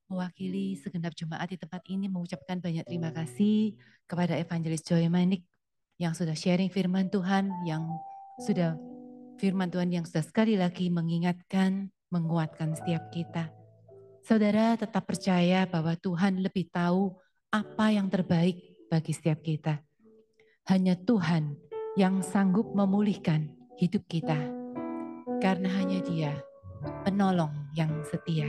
Mewakili segenap jemaat di tempat ini mengucapkan banyak terima kasih kepada Evangelis Joy Manik yang sudah sharing firman Tuhan, yang sudah sekali lagi mengingatkan, menguatkan setiap kita. Saudara tetap percaya bahwa Tuhan lebih tahu apa yang terbaik bagi setiap kita. Hanya Tuhan yang sanggup memulihkan hidup kita, karena hanya Dia penolong yang setia.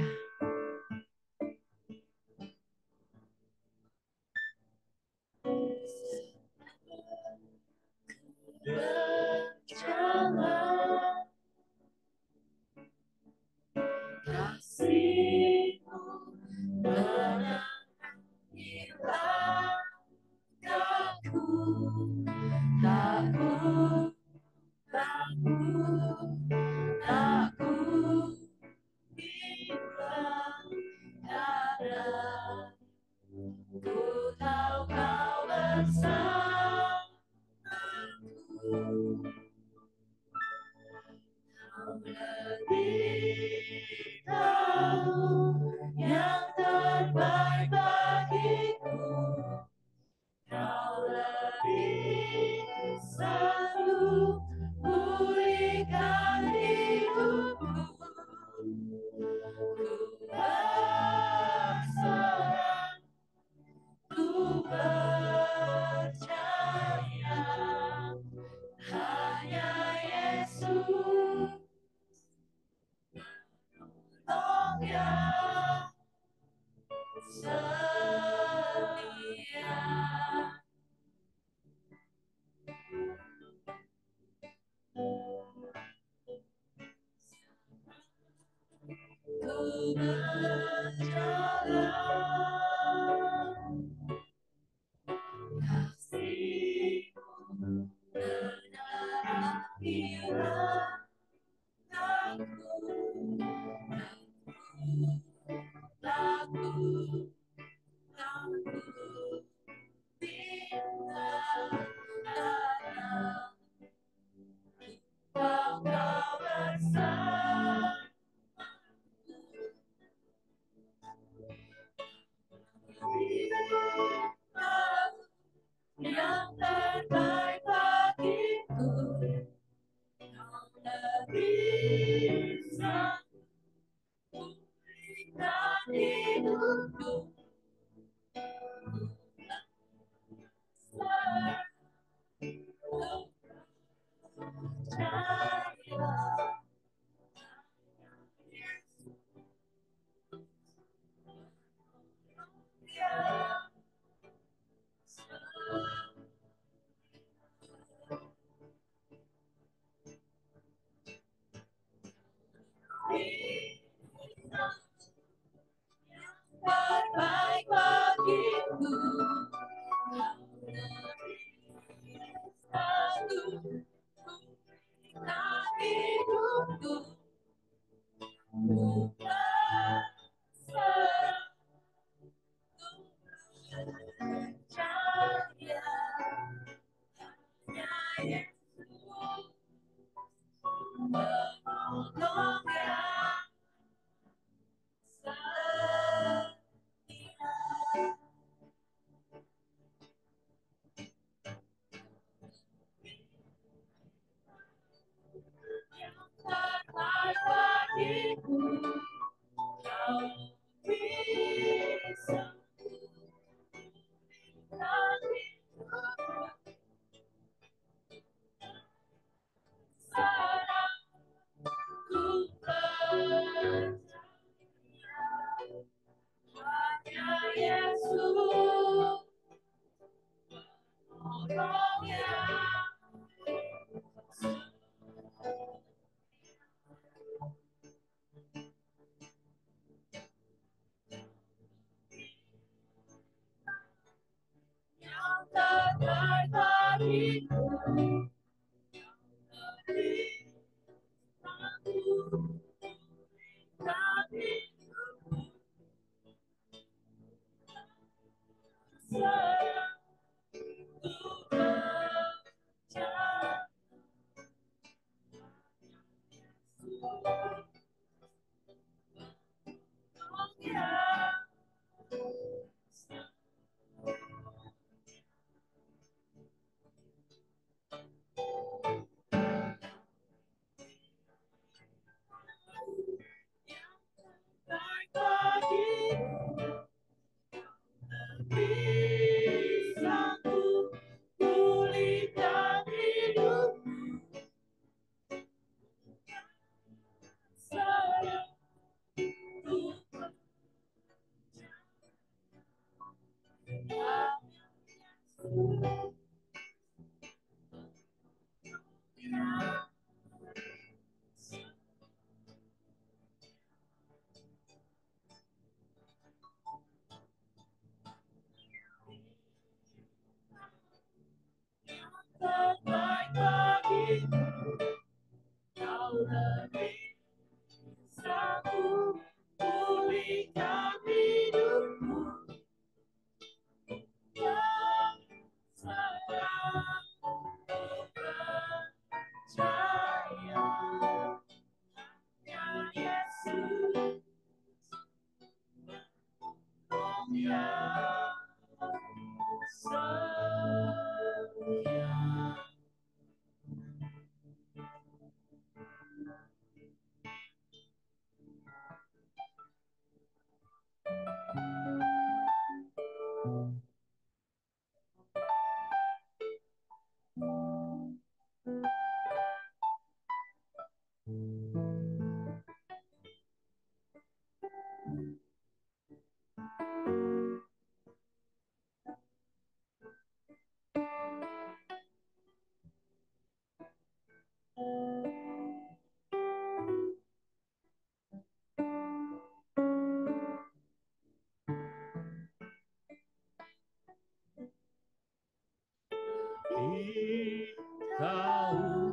Tahu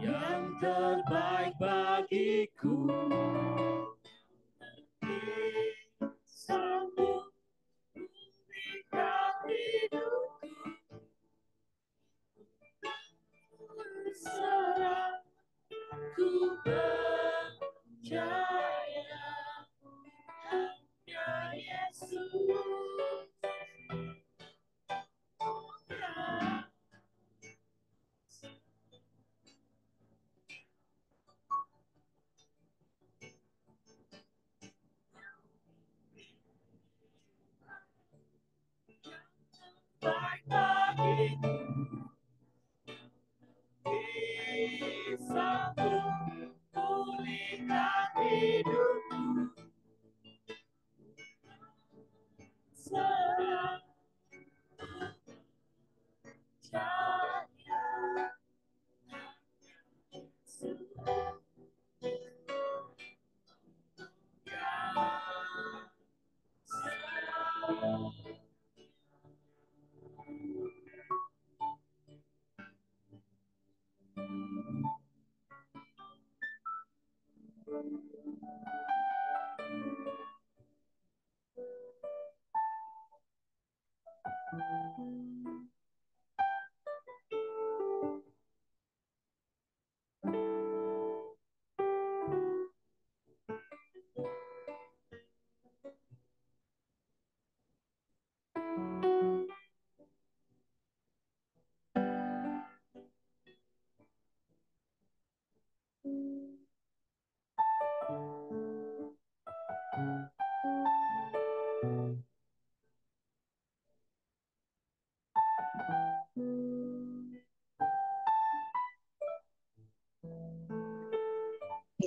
yang terbaik bagiku. Sanggup memberikan hidupku, serah ku percaya hanya Yesus. Baik bagiku, bisa pulihkan hidupku, serah percaya Yesus.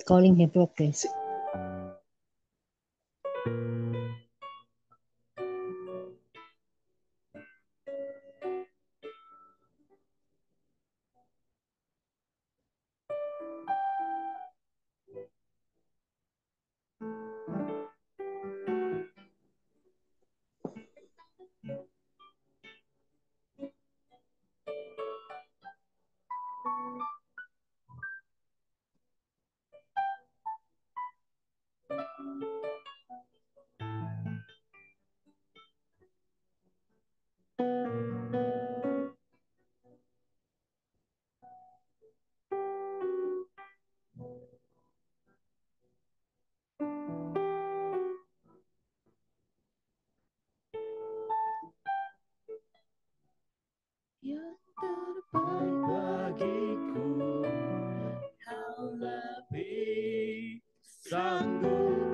Spirit calling me progress. Yang terbaik bagiku, kau lebih sanggup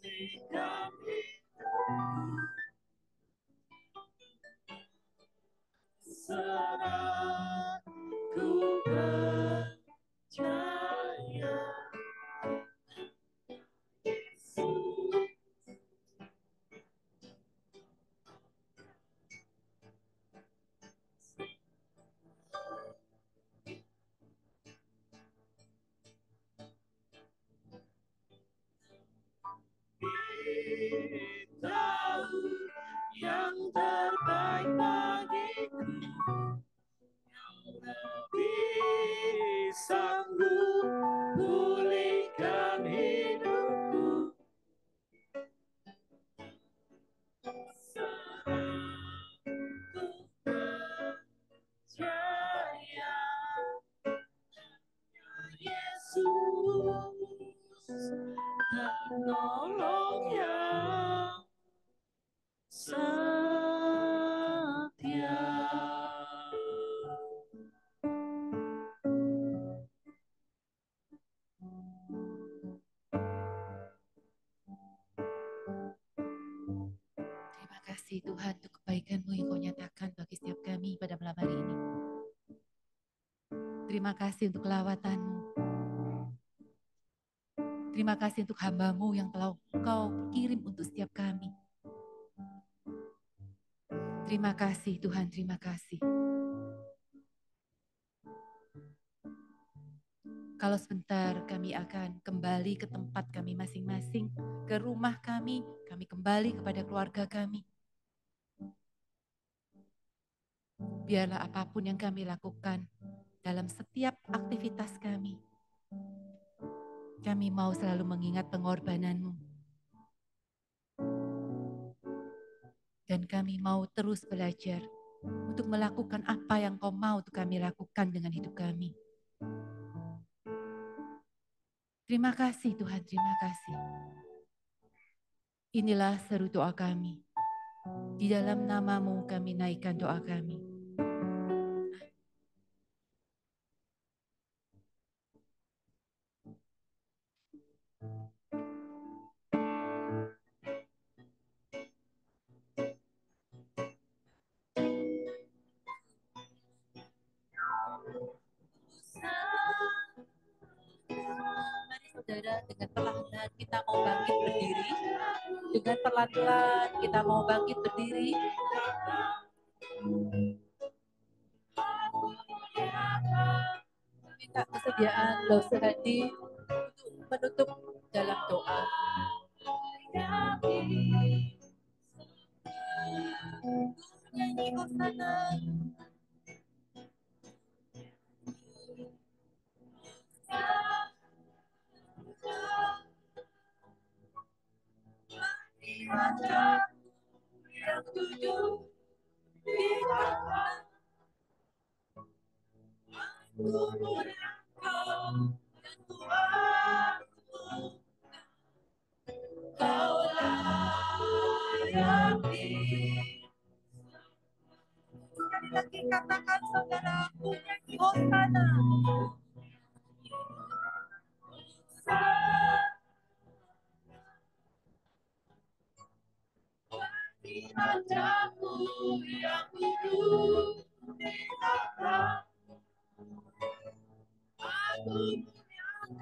pulihkan hidupku. Serah ku percaya, Yesus. Tahu yang terbaik bagiku, kau lebih sanggup pulihkan hidupku. Serah ku percaya, Yesus, penolong yang setia. Terima kasih Tuhan untuk kebaikan-Mu yang Kau nyatakan bagi setiap kami pada malam hari ini. Terima kasih untuk kelawatan-Mu. Terima kasih untuk hamba-Mu yang telah Kau kirim untuk setiap kami. Terima kasih Tuhan, terima kasih. Kalau sebentar kami akan kembali ke tempat kami masing-masing, ke rumah kami kembali kepada keluarga kami. Biarlah apapun yang kami lakukan dalam setiap aktivitas kami mau selalu mengingat pengorbanan-Mu. Dan kami mau terus belajar untuk melakukan apa yang Kau mau untuk kami lakukan dengan hidup kami. Terima kasih Tuhan, terima kasih. Inilah seru doa kami. Di dalam nama-Mu kami naikkan doa kami. Mari saudara, dengan perlahan kita mau bangkit berdiri. Dengan pelan-pelan kita mau bangkit berdiri. Minta kesediaan Lo sehati untuk menutup dalam doa. Nyanyi Hosana. Yang duduk di tangan, aku muliakan dan kuatku. Kau layani. Sekali lagi katakan saudaraku, nyanyi Hosana. Rajaku yang duduk di atas, aku Kami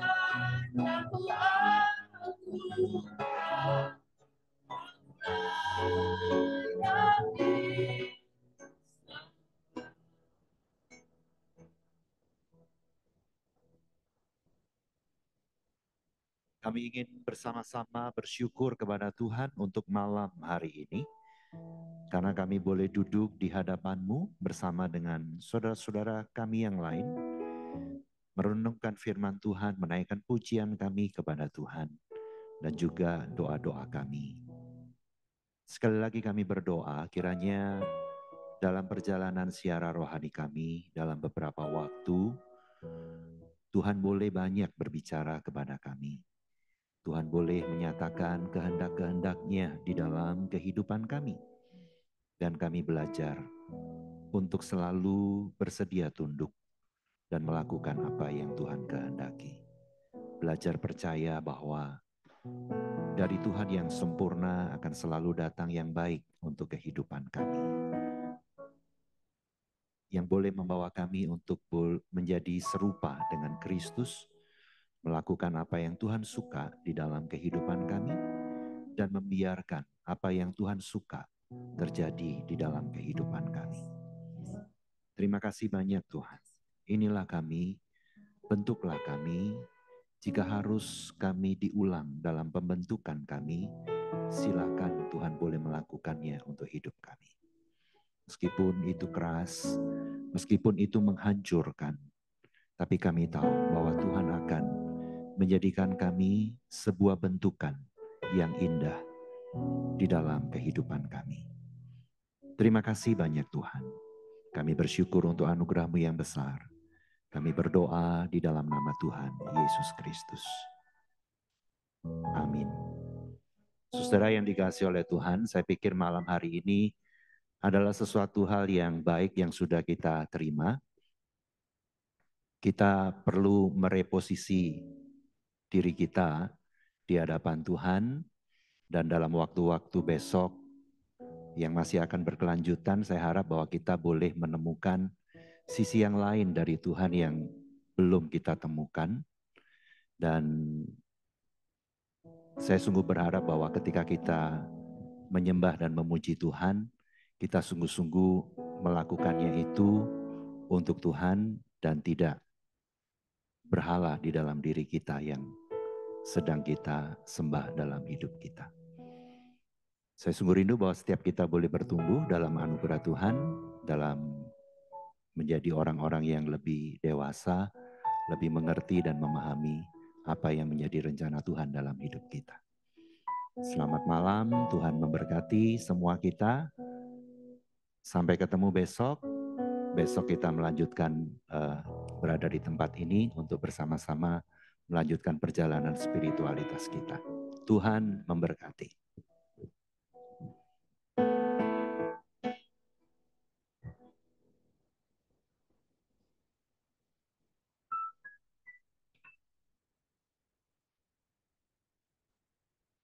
ingin bersama-sama bersyukur kepada Tuhan untuk malam hari ini. Karena kami boleh duduk di hadapan-Mu bersama dengan saudara-saudara kami yang lain. Merenungkan firman Tuhan, menaikkan pujian kami kepada Tuhan. Dan juga doa-doa kami. Sekali lagi kami berdoa kiranya dalam perjalanan siara rohani kami dalam beberapa waktu, Tuhan boleh banyak berbicara kepada kami. Tuhan boleh menyatakan kehendak-kehendak-Nya di dalam kehidupan kami. Dan kami belajar untuk selalu bersedia tunduk dan melakukan apa yang Tuhan kehendaki. Belajar percaya bahwa dari Tuhan yang sempurna akan selalu datang yang baik untuk kehidupan kami. Yang boleh membawa kami untuk menjadi serupa dengan Kristus, melakukan apa yang Tuhan suka di dalam kehidupan kami, dan membiarkan apa yang Tuhan suka terjadi di dalam kehidupan kami. Terima kasih banyak Tuhan. Inilah kami, bentuklah kami. Jika harus kami diulang dalam pembentukan kami, silakan Tuhan boleh melakukannya untuk hidup kami. Meskipun itu keras, meskipun itu menghancurkan, tapi kami tahu bahwa Tuhan akan menjadikan kami sebuah bentukan yang indah di dalam kehidupan kami. Terima kasih banyak Tuhan. Kami bersyukur untuk anugerah-Mu yang besar. Kami berdoa di dalam nama Tuhan Yesus Kristus. Amin. Saudara yang dikasihi oleh Tuhan, saya pikir malam hari ini adalah sesuatu hal yang baik yang sudah kita terima. Kita perlu mereposisi diri kita di hadapan Tuhan, dan dalam waktu-waktu besok yang masih akan berkelanjutan, saya harap bahwa kita boleh menemukan sisi yang lain dari Tuhan yang belum kita temukan. Dan saya sungguh berharap bahwa ketika kita menyembah dan memuji Tuhan, kita sungguh-sungguh melakukannya itu untuk Tuhan dan tidak berhala di dalam diri kita yang sedang kita sembah dalam hidup kita. Saya sungguh rindu bahwa setiap kita boleh bertumbuh dalam anugerah Tuhan, dalam menjadi orang-orang yang lebih dewasa, lebih mengerti dan memahami apa yang menjadi rencana Tuhan dalam hidup kita. Selamat malam, Tuhan memberkati semua kita. Sampai ketemu besok. Besok kita melanjutkan berada di tempat ini untuk bersama-sama melanjutkan perjalanan spiritualitas kita. Tuhan memberkati.